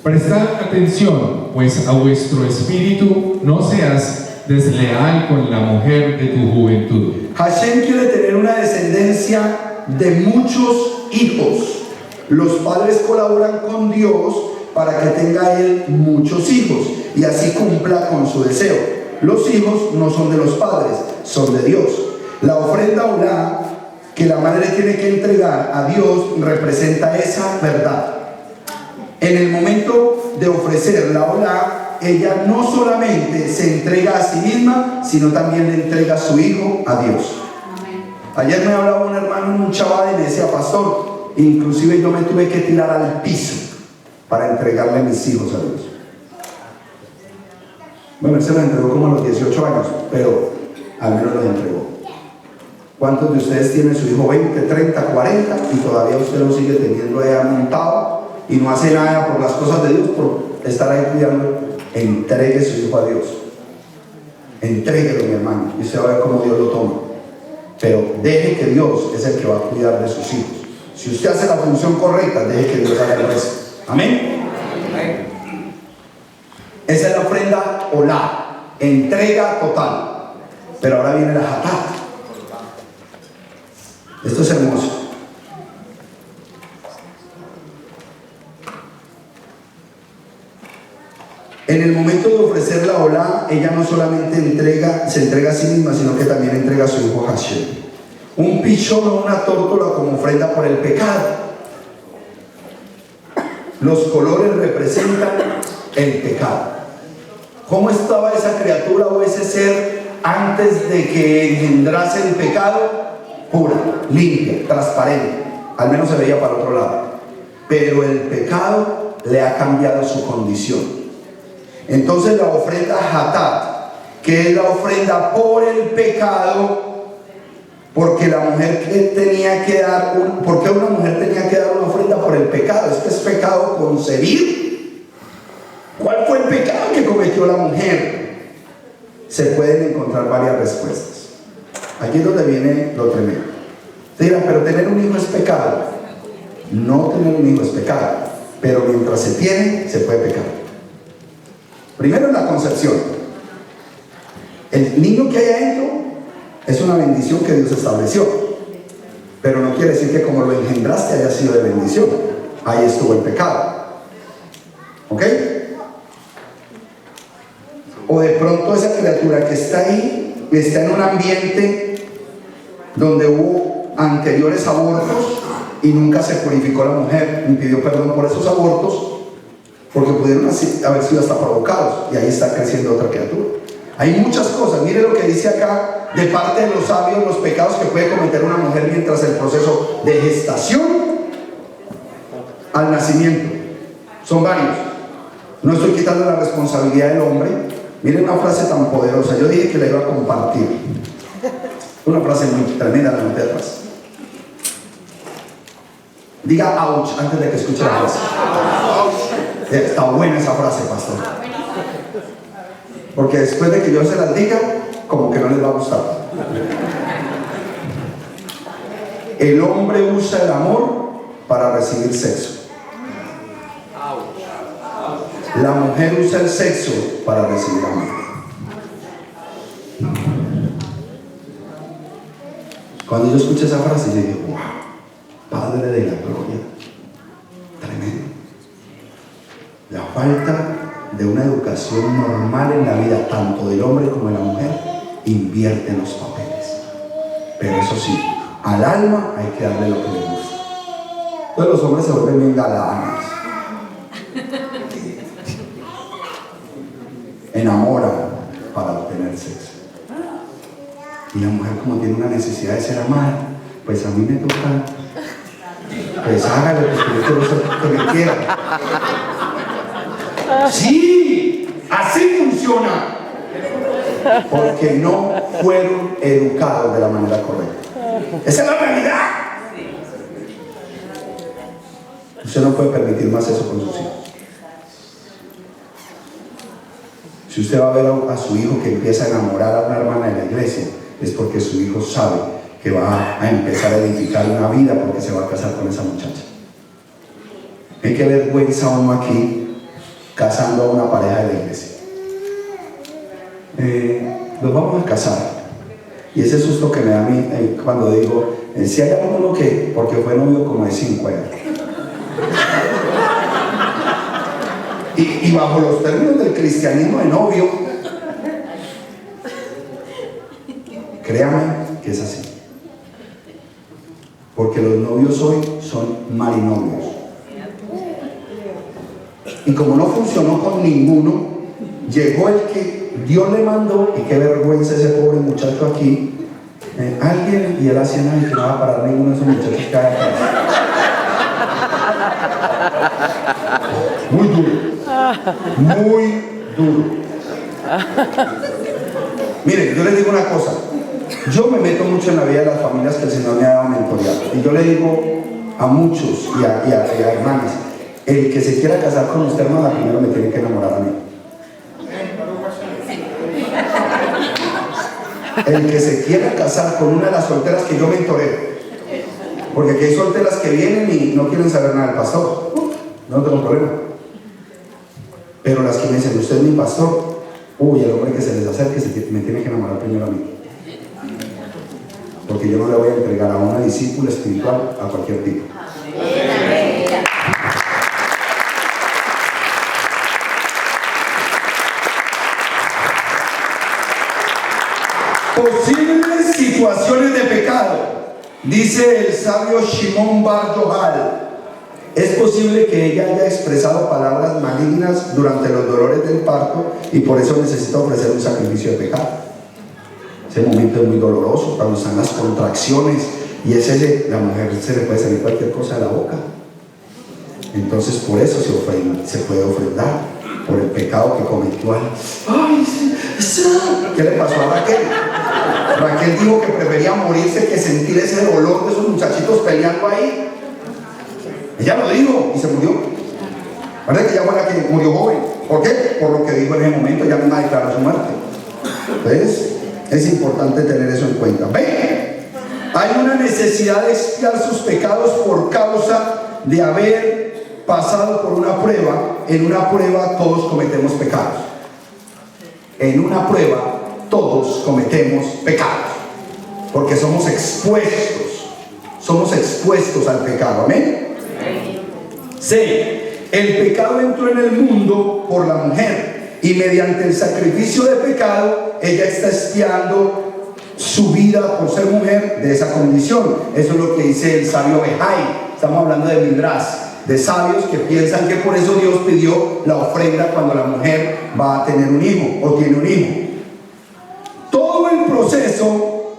Prestad atención, pues a vuestro espíritu no seas desleal con la mujer de tu juventud. Hashem quiere tener una descendencia de muchos hijos. Los padres colaboran con Dios para que tenga Él muchos hijos y así cumpla con su deseo. Los hijos no son de los padres, son de Dios. La ofrenda Olá que la madre tiene que entregar a Dios representa esa verdad. En el momento de ofrecer la Olá, ella no solamente se entrega a sí misma, sino también le entrega a su hijo a Dios. Ayer me hablaba un hermano en un chaval y me decía: pastor, inclusive yo me tuve que tirar al piso para entregarle a mis hijos a Dios. Bueno, él se lo entregó como a los 18 años, pero al menos los entregó. ¿Cuántos de ustedes tienen su hijo 20, 30, 40 y todavía usted lo sigue teniendo ahí montado y no hace nada por las cosas de Dios, por estar ahí cuidando? Entregue su hijo a Dios. Entréguelo, mi hermano, y usted va a ver cómo Dios lo toma. Pero deje que Dios es el que va a cuidar de sus hijos. Si usted hace la función correcta, deje que Dios haga el resto. Amén. Esa es la ofrenda olá, entrega total. Pero ahora viene la hatat. Esto es hermoso. En el momento de ofrecer la olá, ella no solamente se entrega a sí misma, sino que también entrega a su hijo Hashem. Un pichón o una tórtola como ofrenda por el pecado. Los colores representan el pecado. ¿Cómo estaba esa criatura o ese ser antes de que engendrase el pecado? Pura, limpia, transparente. Al menos se veía para otro lado. Pero el pecado le ha cambiado su condición. Entonces la ofrenda hatat, que es la ofrenda por el pecado, porque la mujer que tenía que dar, ¿por qué una mujer tenía que dar una ofrenda por el pecado? ¿Es pecado concebir? ¿Cuál fue el pecado que cometió la mujer? Se pueden encontrar varias respuestas. Aquí es donde viene lo tremendo. Te dirán, pero tener un hijo es pecado. No tener un hijo es pecado, pero mientras se tiene, se puede pecar. Primero en la concepción. El niño que hay adentro es una bendición que Dios estableció, pero no quiere decir que como lo engendraste haya sido de bendición. Ahí estuvo el pecado. ¿Ok? O de pronto esa criatura que está ahí está en un ambiente donde hubo anteriores abortos y nunca se purificó la mujer ni pidió perdón por esos abortos, porque pudieron haber sido hasta provocados, y ahí está creciendo otra criatura. Hay muchas cosas. Mire lo que dice acá de parte de los sabios, los pecados que puede cometer una mujer mientras el proceso de gestación al nacimiento. Son varios. No estoy quitando la responsabilidad del hombre. Miren una frase tan poderosa. Yo dije que la iba a compartir. Una frase muy tremenda, la noté atrás. Diga ouch antes de que escuche la frase. Está buena esa frase, pastor. Porque después de que yo se las diga, como que no les va a gustar. El hombre usa el amor para recibir sexo. La mujer usa el sexo para recibir amor. Cuando yo escuché esa frase, yo dije, wow, Padre de la gloria, tremendo. La falta de una educación normal en la vida, tanto del hombre como de la mujer, invierte en los papeles. Pero eso sí, al alma hay que darle lo que le gusta. Entonces los hombres se vuelven bien galanes, enamoran para obtener sexo. Y la mujer, como tiene una necesidad de ser amada, pues a mí me toca, pues hágale, porque yo quiero que me quiera. Sí, así funciona. Porque no fueron educados de la manera correcta. Esa es la realidad. Usted no puede permitir más eso con sus hijos. Si usted va a ver a su hijo que empieza a enamorar a una hermana de la iglesia, es porque su hijo sabe que va a empezar a edificar una vida porque se va a casar con esa muchacha. Hay que vergüenza uno aquí casando a una pareja de la iglesia. Nos vamos a casar. Y ese susto que me da a mí cuando digo, si hay alguno que, porque fue novio como de 5 años. Y bajo los términos del cristianismo de novio, créame que es así. Porque los novios hoy son marinovios. Y como no funcionó con ninguno, llegó el que Dios le mandó, y qué vergüenza ese pobre muchacho aquí, alguien, y él hacía nada y que no va a parar ninguno de esos muchachos que hay acá. Muy duro, muy duro. Miren, yo les digo una cosa, yo me meto mucho en la vida de las familias que el Señor me ha dado mentoreado, y yo le digo a muchos y a hermanas, el que se quiera casar con usted, hermana, primero me tiene que enamorar a mí. El que se quiera casar con una de las solteras que yo mentoreo, porque aquí hay solteras que vienen y no quieren saber nada del pastor, no tengo problema. Pero las que me dicen, usted es mi pastor, uy, el hombre que se les acerque me tiene que enamorar primero a mí. Porque yo no le voy a entregar a una discípula espiritual a cualquier tipo. Posibles situaciones de pecado. Dice el sabio Shimon Bar Yochai: es posible que ella haya expresado palabras malignas durante los dolores del parto y por eso necesita ofrecer un sacrificio de pecado. Ese momento es muy doloroso cuando están las contracciones y la mujer se le puede salir cualquier cosa de la boca. Entonces por eso se puede ofrendar por el pecado que cometió. ¡Ay! ¿Qué le pasó a Raquel? Raquel dijo que prefería morirse que sentir ese dolor de esos muchachitos peleando ahí. Ella lo dijo y se murió. Parece que ella fue la que murió joven. ¿Por qué? Por lo que dijo en ese momento, ya misma declaró su muerte. Entonces, es importante tener eso en cuenta. ¿Ven? Hay una necesidad de expiar sus pecados por causa de haber pasado por una prueba. En una prueba todos cometemos pecados. En una prueba todos cometemos pecados. Porque somos expuestos al pecado. ¿Amén? C. El pecado entró en el mundo por la mujer y mediante el sacrificio de pecado ella está expiando su vida por ser mujer de esa condición. Eso es lo que dice el sabio Bejai. Estamos hablando de Midrash, de sabios que piensan que por eso Dios pidió la ofrenda cuando la mujer va a tener un hijo o tiene un hijo. Todo el proceso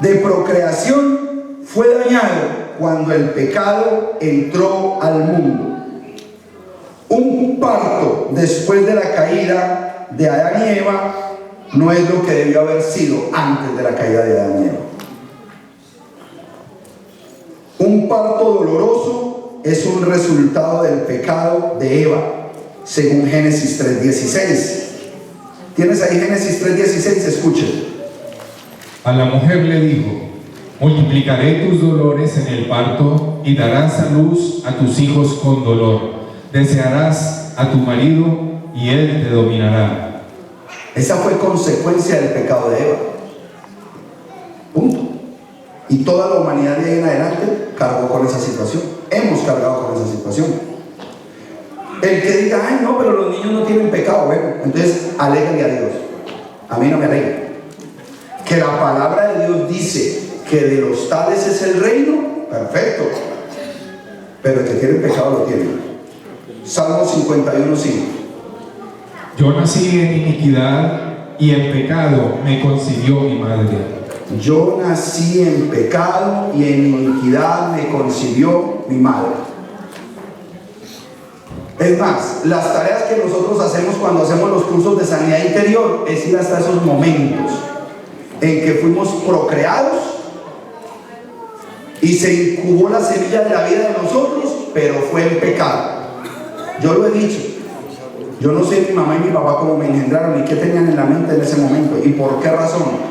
de procreación fue dañado cuando el pecado entró al mundo. Un parto después de la caída de Adán y Eva no es lo que debió haber sido antes de la caída de Adán y Eva. Un parto doloroso es un resultado del pecado de Eva, según Génesis 3:16. ¿Tienes ahí Génesis 3:16? Escuchen. A la mujer le dijo: multiplicaré tus dolores en el parto y darás a luz a tus hijos con dolor. Desearás a tu marido y él te dominará. Esa fue consecuencia del pecado de Eva. Punto. Y toda la humanidad de ahí en adelante cargó con esa situación. Hemos cargado con esa situación. El que diga, ay no, pero los niños no tienen pecado, bueno, entonces alégale a Dios. A mí no me alegre. Que la palabra de Dios dice que de los tales es el reino, perfecto. Pero el que tiene pecado lo tiene. Salmo 51:5. Yo nací en iniquidad y en pecado me concibió mi madre. Yo nací en pecado y en iniquidad me concibió mi madre. Es más, las tareas que nosotros hacemos cuando hacemos los cursos de sanidad interior es ir hasta esos momentos en que fuimos procreados y se incubó la semilla de la vida de nosotros, pero fue el pecado. Yo lo he dicho, yo no sé mi mamá y mi papá cómo me engendraron y qué tenían en la mente en ese momento y por qué razón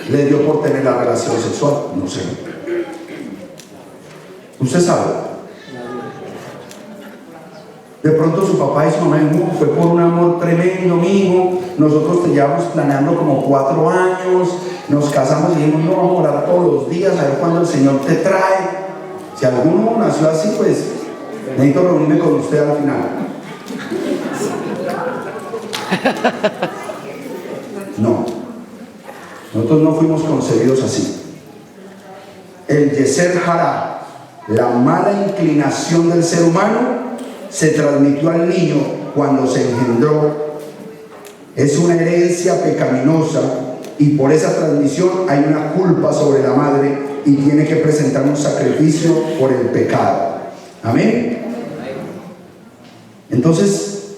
les dio por tener la relación sexual, no sé. Usted sabe. De pronto su papá y su mamá fue por un amor tremendo, mijo. Nosotros te llevamos planeando como 4 años, nos casamos y dijimos, no, vamos a orar todos los días, a ver cuándo el Señor te trae. Si alguno nació así, pues necesito reunirme con usted al final. No, nosotros no fuimos concebidos así. El Yeser Hará, la mala inclinación del ser humano, se transmitió al niño cuando se engendró. Es una herencia pecaminosa y por esa transmisión hay una culpa sobre la madre y tiene que presentar un sacrificio por el pecado. Amén. Entonces,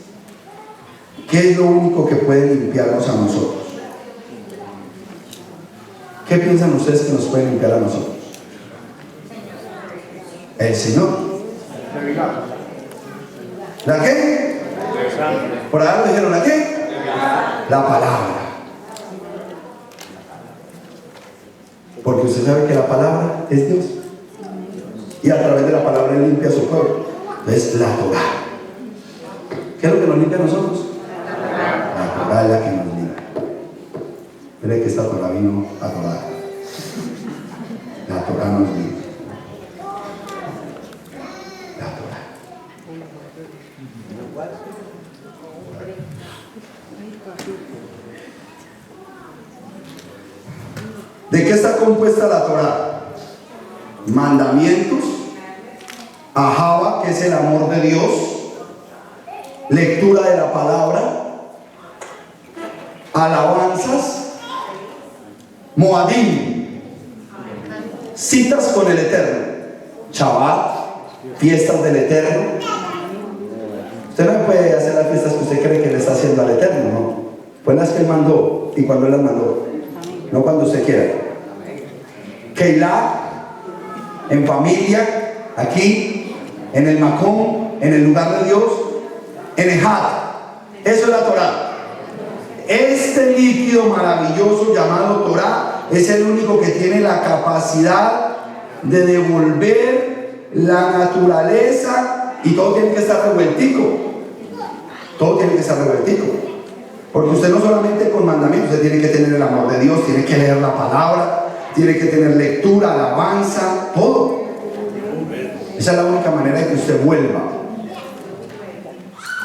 ¿qué es lo único que puede limpiarnos a nosotros? ¿Qué piensan ustedes que nos puede limpiar a nosotros? El Señor. ¿La qué? Por allá lo dijeron, ¿la qué? La palabra. Porque usted sabe que la palabra es Dios. Y a través de la palabra Él limpia a su pueblo. Entonces, la Torá. ¿Qué es lo que nos limpia a nosotros? La Torah es la que nos limpia. Mire que esta Torah vino a Torah. La Torah nos limpia. La Torah. ¿De qué está compuesta la Torah? Mandamientos, ahava, que es el amor de Dios, lectura de la palabra, alabanzas, moadim, citas con el Eterno, Shabbat, fiestas del Eterno. Usted no puede hacer las fiestas que usted cree que le está haciendo al Eterno, ¿no? Pues las que Él mandó y cuando Él las mandó, no cuando usted quiera. Keilah, en familia, aquí, en el Macón, en el lugar de Dios, en Ejad. Eso es la Torah. Este líquido maravilloso llamado Torah es el único que tiene la capacidad de devolver la naturaleza, y todo tiene que estar revueltico. Todo tiene que estar revueltico. Porque usted no solamente con mandamientos, usted tiene que tener el amor de Dios, tiene que leer la palabra, tiene que tener lectura, alabanza, todo. Esa es la única manera de que usted vuelva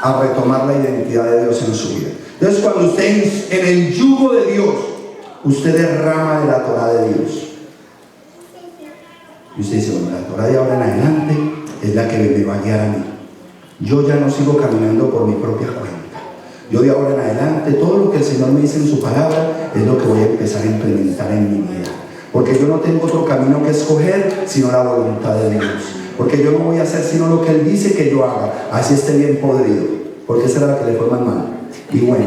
a retomar la identidad de Dios en su vida. Entonces, cuando usted en el yugo de Dios, usted derrama de la Torah de Dios. Y usted dice, bueno, la Torah de ahora en adelante es la que me va a guiar a mí. Yo ya no sigo caminando por mi propia cuenta. Yo de ahora en adelante, todo lo que el Señor me dice en su palabra es lo que voy a empezar a implementar en mi vida. Porque yo no tengo otro camino que escoger sino la voluntad de Dios. Porque yo no voy a hacer sino lo que Él dice que yo haga, así esté bien podrido. Porque esa era la que le fue más mal. Y bueno,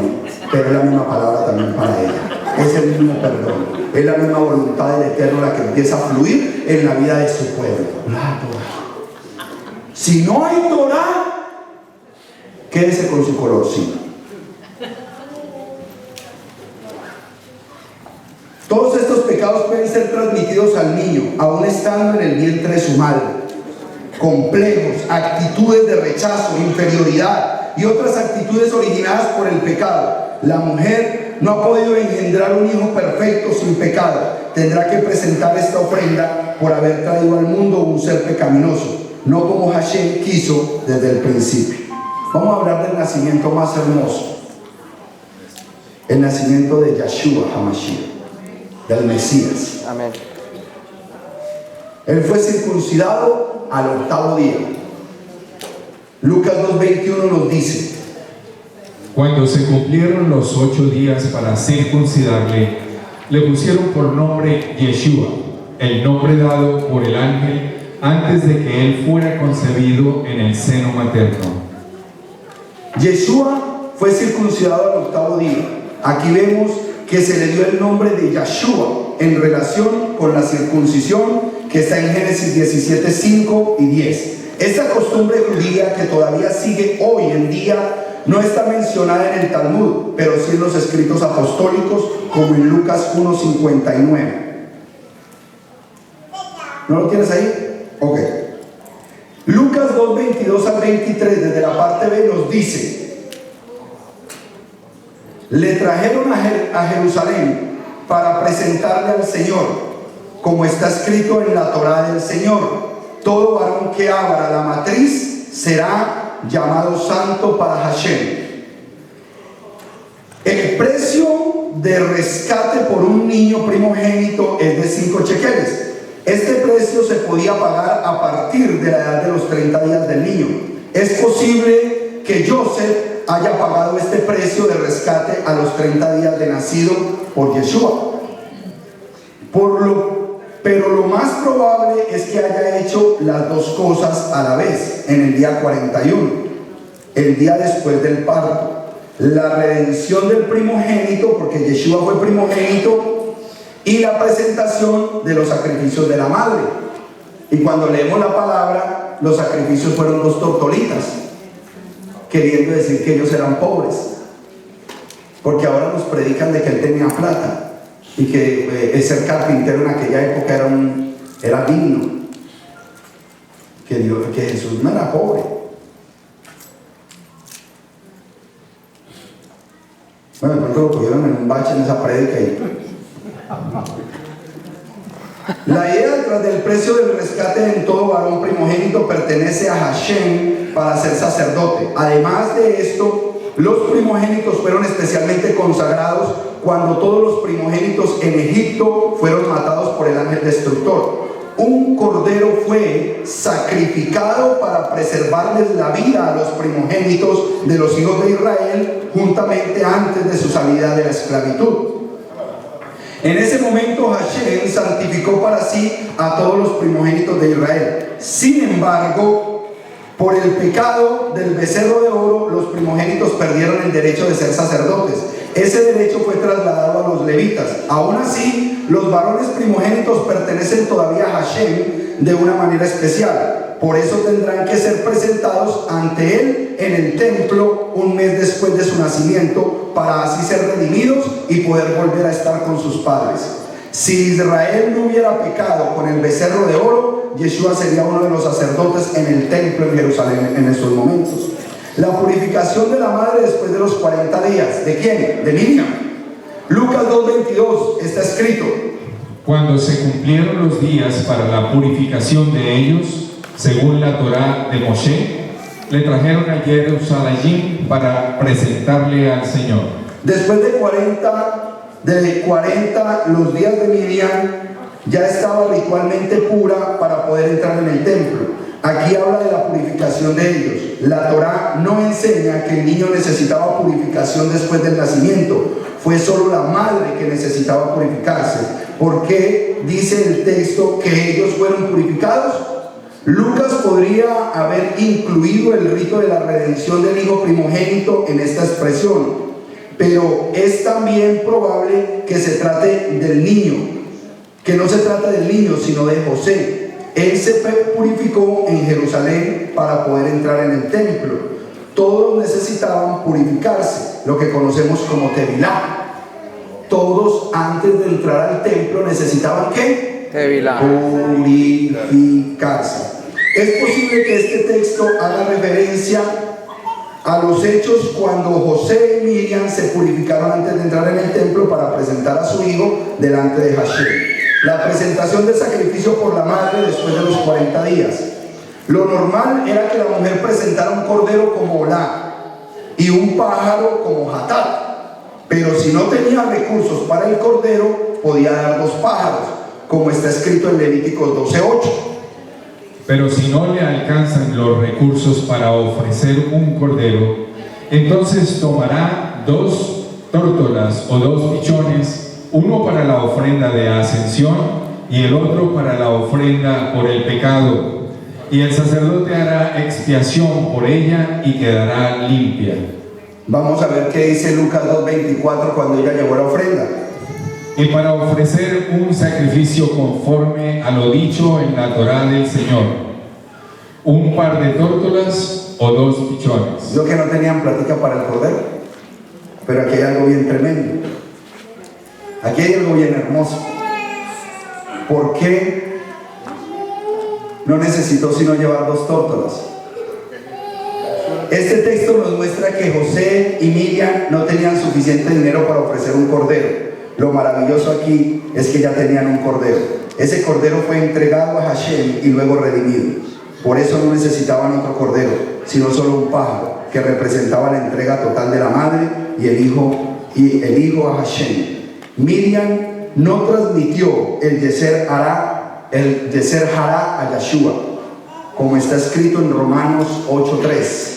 pero es la misma palabra también para ella. Es el mismo perdón. Es la misma voluntad del Eterno la que empieza a fluir en la vida de su pueblo. La Torah. Si no hay Torah, quédese con su colorcito. Todos estos pecados pueden ser transmitidos al niño, aún estando en el vientre de su madre. Complejos, actitudes de rechazo, inferioridad y otras actitudes originadas por el pecado. La mujer no ha podido engendrar un hijo perfecto sin pecado. Tendrá que presentar esta ofrenda por haber traído al mundo un ser pecaminoso, no como Hashem quiso desde el principio. Vamos a hablar del nacimiento más hermoso, el nacimiento de Yeshua HaMashiach, del Mesías. Amén. Él fue circuncidado al 8º día. Lucas 2:21 nos dice: Cuando se cumplieron los 8 días para circuncidarle, le pusieron por nombre Yeshua, el nombre dado por el ángel antes de que él fuera concebido en el seno materno. Yeshua fue circuncidado al 8º día. Aquí vemos que se le dio el nombre de Yeshua en relación con la circuncisión que está en Génesis 17:5 y 10. Esta costumbre judía que todavía sigue hoy en día no está mencionada en el Talmud, pero sí en los escritos apostólicos, como en Lucas 1:59. ¿No lo tienes ahí? Ok. Lucas 2:22 al 23, desde la parte B, nos dice: le trajeron a Jerusalén para presentarle al Señor, como está escrito en la Torá del Señor: todo varón que abra la matriz será llamado santo para Hashem. El precio de rescate por un niño primogénito es de 5 shekeles. Este precio se podía pagar a partir de la edad de los 30 días del niño. Es posible que Joseph haya pagado este precio de rescate a los 30 días de nacido por Yeshua. Pero lo más probable es que haya hecho las dos cosas a la vez en el día 41, el día después del parto. La redención del primogénito, porque Yeshua fue primogénito, y la presentación de los sacrificios de la madre. Y cuando leemos la palabra, los sacrificios fueron 2 tortolitas, queriendo decir que ellos eran pobres, porque ahora nos predican de que él tenía plata y que ser carpintero en aquella época era digno, que Jesús no era pobre. Bueno, de pronto lo cogieron en un bache en esa prédica y... La idea detrás del precio del rescate en todo varón primogénito pertenece a Hashem para ser sacerdote. Además de esto, los primogénitos fueron especialmente consagrados cuando todos los primogénitos en Egipto fueron matados por el ángel destructor. Un cordero fue sacrificado para preservarles la vida a los primogénitos de los hijos de Israel juntamente antes de su salida de la esclavitud. En ese momento Hashem santificó para sí a todos los primogénitos de Israel. Sin embargo, por el pecado del becerro de oro, los primogénitos perdieron el derecho de ser sacerdotes. Ese derecho fue trasladado a los levitas. Aún así, los varones primogénitos pertenecen todavía a Hashem de una manera especial. Por eso tendrán que ser presentados ante él en el templo un mes después de su nacimiento, para así ser redimidos y poder volver a estar con sus padres. Si Israel no hubiera pecado con el becerro de oro, Yeshua sería uno de los sacerdotes en el templo en Jerusalén en esos momentos. La purificación de la madre después de los 40 días. ¿De quién? De Miriam. Lucas 2:22 está escrito: Cuando se cumplieron los días para la purificación de ellos, según la Torá de Moshe, le trajeron a Jerusalén para presentarle al Señor. Después de 40 los días de Miriam, ya estaba ritualmente pura para poder entrar en el templo. Aquí habla de la purificación de ellos. La Torá no enseña que el niño necesitaba purificación después del nacimiento. Fue solo la madre que necesitaba purificarse. ¿Por qué dice el texto que ellos fueron purificados? Lucas podría haber incluido el rito de la redención del hijo primogénito en esta expresión, pero es también probable que se trate del niño, que no se trata del niño, sino de José. Él se purificó en Jerusalén para poder entrar en el templo. Todos necesitaban purificarse, lo que conocemos como Tevilá. Todos antes de entrar al templo necesitaban ¿qué? Tevilá. Purificarse. Es posible que este texto haga referencia a los hechos cuando José y Miriam se purificaron antes de entrar en el templo para presentar a su hijo delante de Hashem. La presentación del sacrificio por la madre después de los 40 días. Lo normal era que la mujer presentara un cordero como Olá y un pájaro como Hatat, pero si no tenía recursos para el cordero, podía dar 2 pájaros, como está escrito en Levíticos 12:8. Pero si no le alcanzan los recursos para ofrecer un cordero, entonces tomará 2 tórtolas o 2 pichones, uno para la ofrenda de ascensión y el otro para la ofrenda por el pecado, y el sacerdote hará expiación por ella y quedará limpia. Vamos a ver qué dice Lucas 2:24 cuando ella llevó la ofrenda. Y para ofrecer un sacrificio conforme a lo dicho en la Torá del Señor, un par de tórtolas o 2 pichones. Yo que no tenían plática para el cordero, pero aquí hay algo bien tremendo. Aquí hay algo bien hermoso. ¿Por qué no necesitó sino llevar 2 tórtolas? Este texto nos muestra que José y Miriam no tenían suficiente dinero para ofrecer un cordero. Lo maravilloso aquí es que ya tenían un cordero. Ese cordero fue entregado a Hashem y luego redimido. Por eso no necesitaban otro cordero, sino solo un pájaro que representaba la entrega total de la madre y el hijo a Hashem. Miriam no transmitió el Yeser Hará a Yeshua, como está escrito en Romanos 8:3.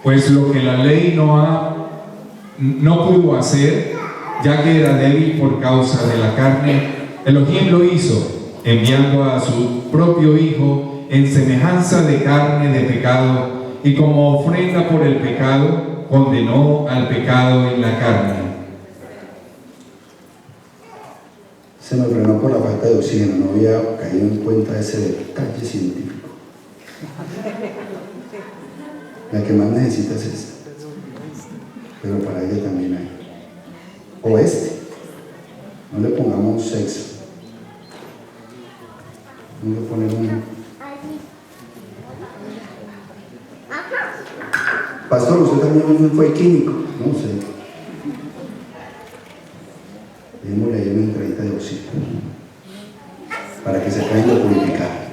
Pues lo que la ley no pudo hacer, ya que era débil por causa de la carne, Elohim lo hizo, enviando a su propio Hijo en semejanza de carne de pecado, y como ofrenda por el pecado, condenó al pecado en la carne. Se me frenó por la falta de oxígeno, no había caído en cuenta de ese detalle científico. La que más necesita es esta, pero para ella también hay. O este, no le pongamos sexo, no le ponemos. Pastor, usted también fue químico, no sé. pecar.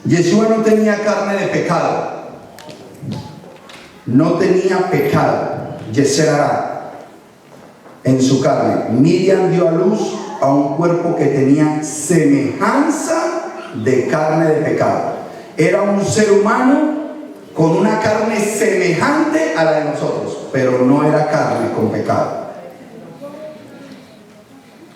Yeshua no tenía carne de pecado, no tenía pecado, Yeserará, en su carne. Miriam dio a luz a un cuerpo que tenía semejanza de carne de pecado. Era un ser humano con una carne semejante a la de nosotros, pero no era carne con pecado.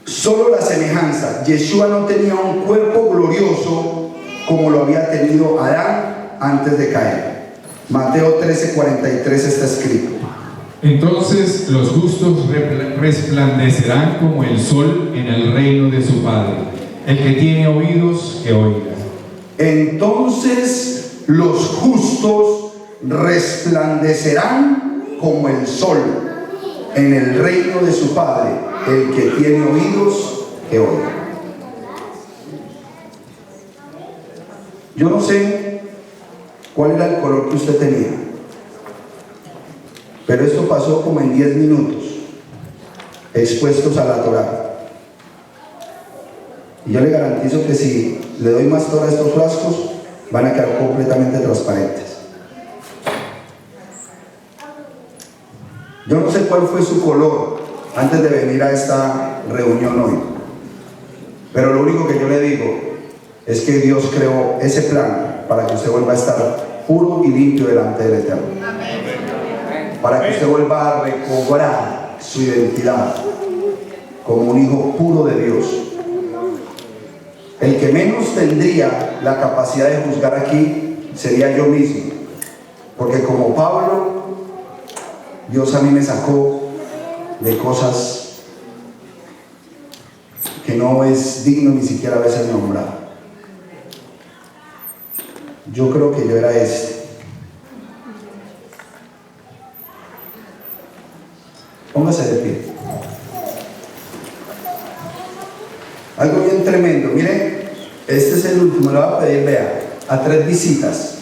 Solo la semejanza. Yeshua no tenía un cuerpo glorioso como lo había tenido Adán antes de caer. Mateo 13:43 está escrito. Entonces los justos resplandecerán como el sol en el reino de su Padre. El que tiene oídos, que oiga. Entonces los justos resplandecerán como el sol en el reino de su Padre. El que tiene oídos, que oiga. Yo no sé cuál era el color que usted tenía, pero esto pasó como en 10 minutos, expuestos a la Torá. Y yo le garantizo que si le doy más Torá a estos frascos, van a quedar completamente transparentes. Yo no sé cuál fue su color antes de venir a esta reunión hoy, pero lo único que yo le digo es que Dios creó ese plan para que usted vuelva a estar puro y limpio delante del Eterno. Para que usted vuelva a recobrar su identidad como un hijo puro de Dios. El que menos tendría la capacidad de juzgar aquí sería yo mismo. Porque como Pablo, Dios a mí me sacó de cosas que no es digno ni siquiera a veces nombrar. Yo creo que yo era este. Póngase de pie. Algo bien tremendo. Mire, este es el último. Le voy a pedir, vea, a 3 visitas.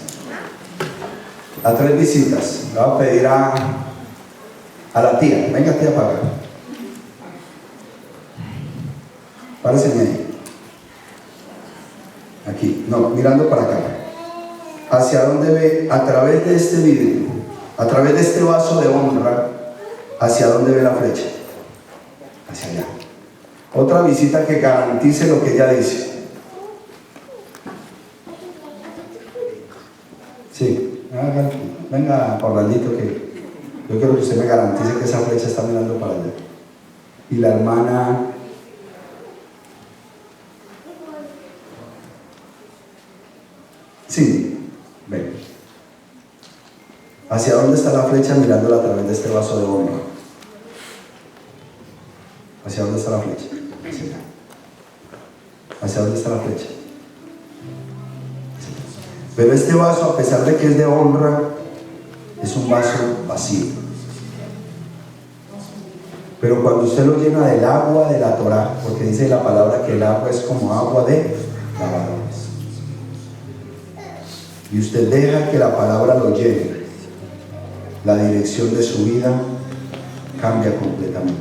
A 3 visitas. Le voy a pedir a la tía. Venga, tía, para acá. Páreseme ahí. Aquí. No, mirando para acá. ¿Hacia dónde ve? A través de este vidrio, a través de este vaso de honra, ¿hacia dónde ve la flecha? Hacia allá. Otra visita que garantice lo que ella dice. Sí, venga, Orlandito, que yo quiero que usted me garantice que esa flecha está mirando para allá. Y la hermana... Sí. Ven. ¿Hacia dónde está la flecha mirándola a través de este vaso de honra? ¿Hacia dónde está la flecha? ¿Hacia dónde está la flecha? Pero este vaso, a pesar de que es de honra, es un vaso vacío. Pero cuando usted lo llena del agua de la Torá, porque dice la palabra que el agua es como agua de lavadores, y usted deja que la palabra lo llene, la dirección de su vida cambia completamente.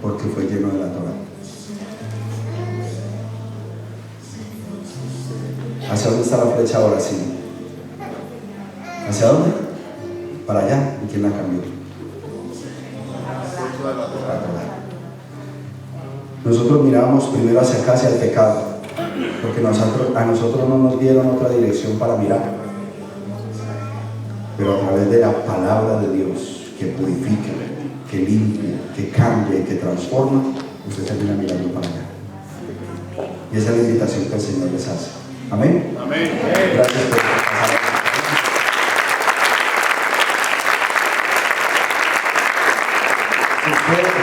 Porque fue lleno de la Torá. ¿Hacia dónde está la flecha ahora? Sí. ¿Hacia dónde? Para allá. ¿Y quién la cambió? La Torá. Nosotros mirábamos primero hacia acá, hacia el pecado, porque a nosotros no nos dieron otra dirección para mirar, pero a través de la palabra de Dios, que purifica, que limpia, que cambia y que transforma, usted termina mirando para allá. Y esa es la invitación que el Señor les hace. Amén. Amén. Gracias por pasar.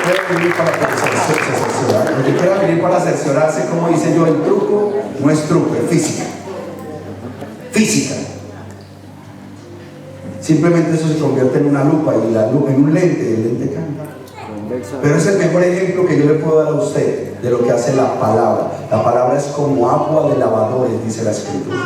Puede venir para cerciorarse. El que quiera venir para cerciorarse, como dice yo, el truco no es truco, es física. Física. Simplemente eso se convierte en una lupa y la lupa en un lente y el lente cambia. Pero es el mejor ejemplo que yo le puedo dar a usted de lo que hace la palabra. La palabra es como agua de lavadores, dice la Escritura.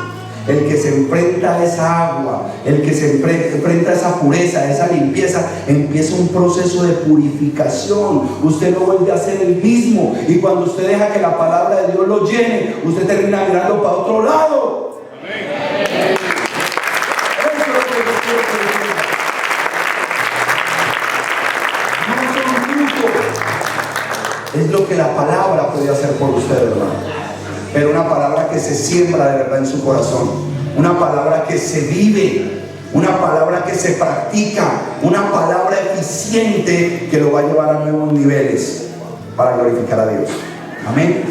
el que se enfrenta a esa agua, el que se enfrenta a esa pureza, a esa limpieza, empieza un proceso de purificación. Usted no vuelve a ser el mismo, y cuando usted deja que la palabra de Dios lo llene, usted termina mirando para otro lado. Amén. Eso es lo que yo quiero que entienda. No son trucos. Es lo que la palabra puede hacer por usted, hermano. Pero una palabra que se siembra de verdad en su corazón, una palabra que se vive, una palabra que se practica, una palabra eficiente que lo va a llevar a nuevos niveles para glorificar a Dios. Amén.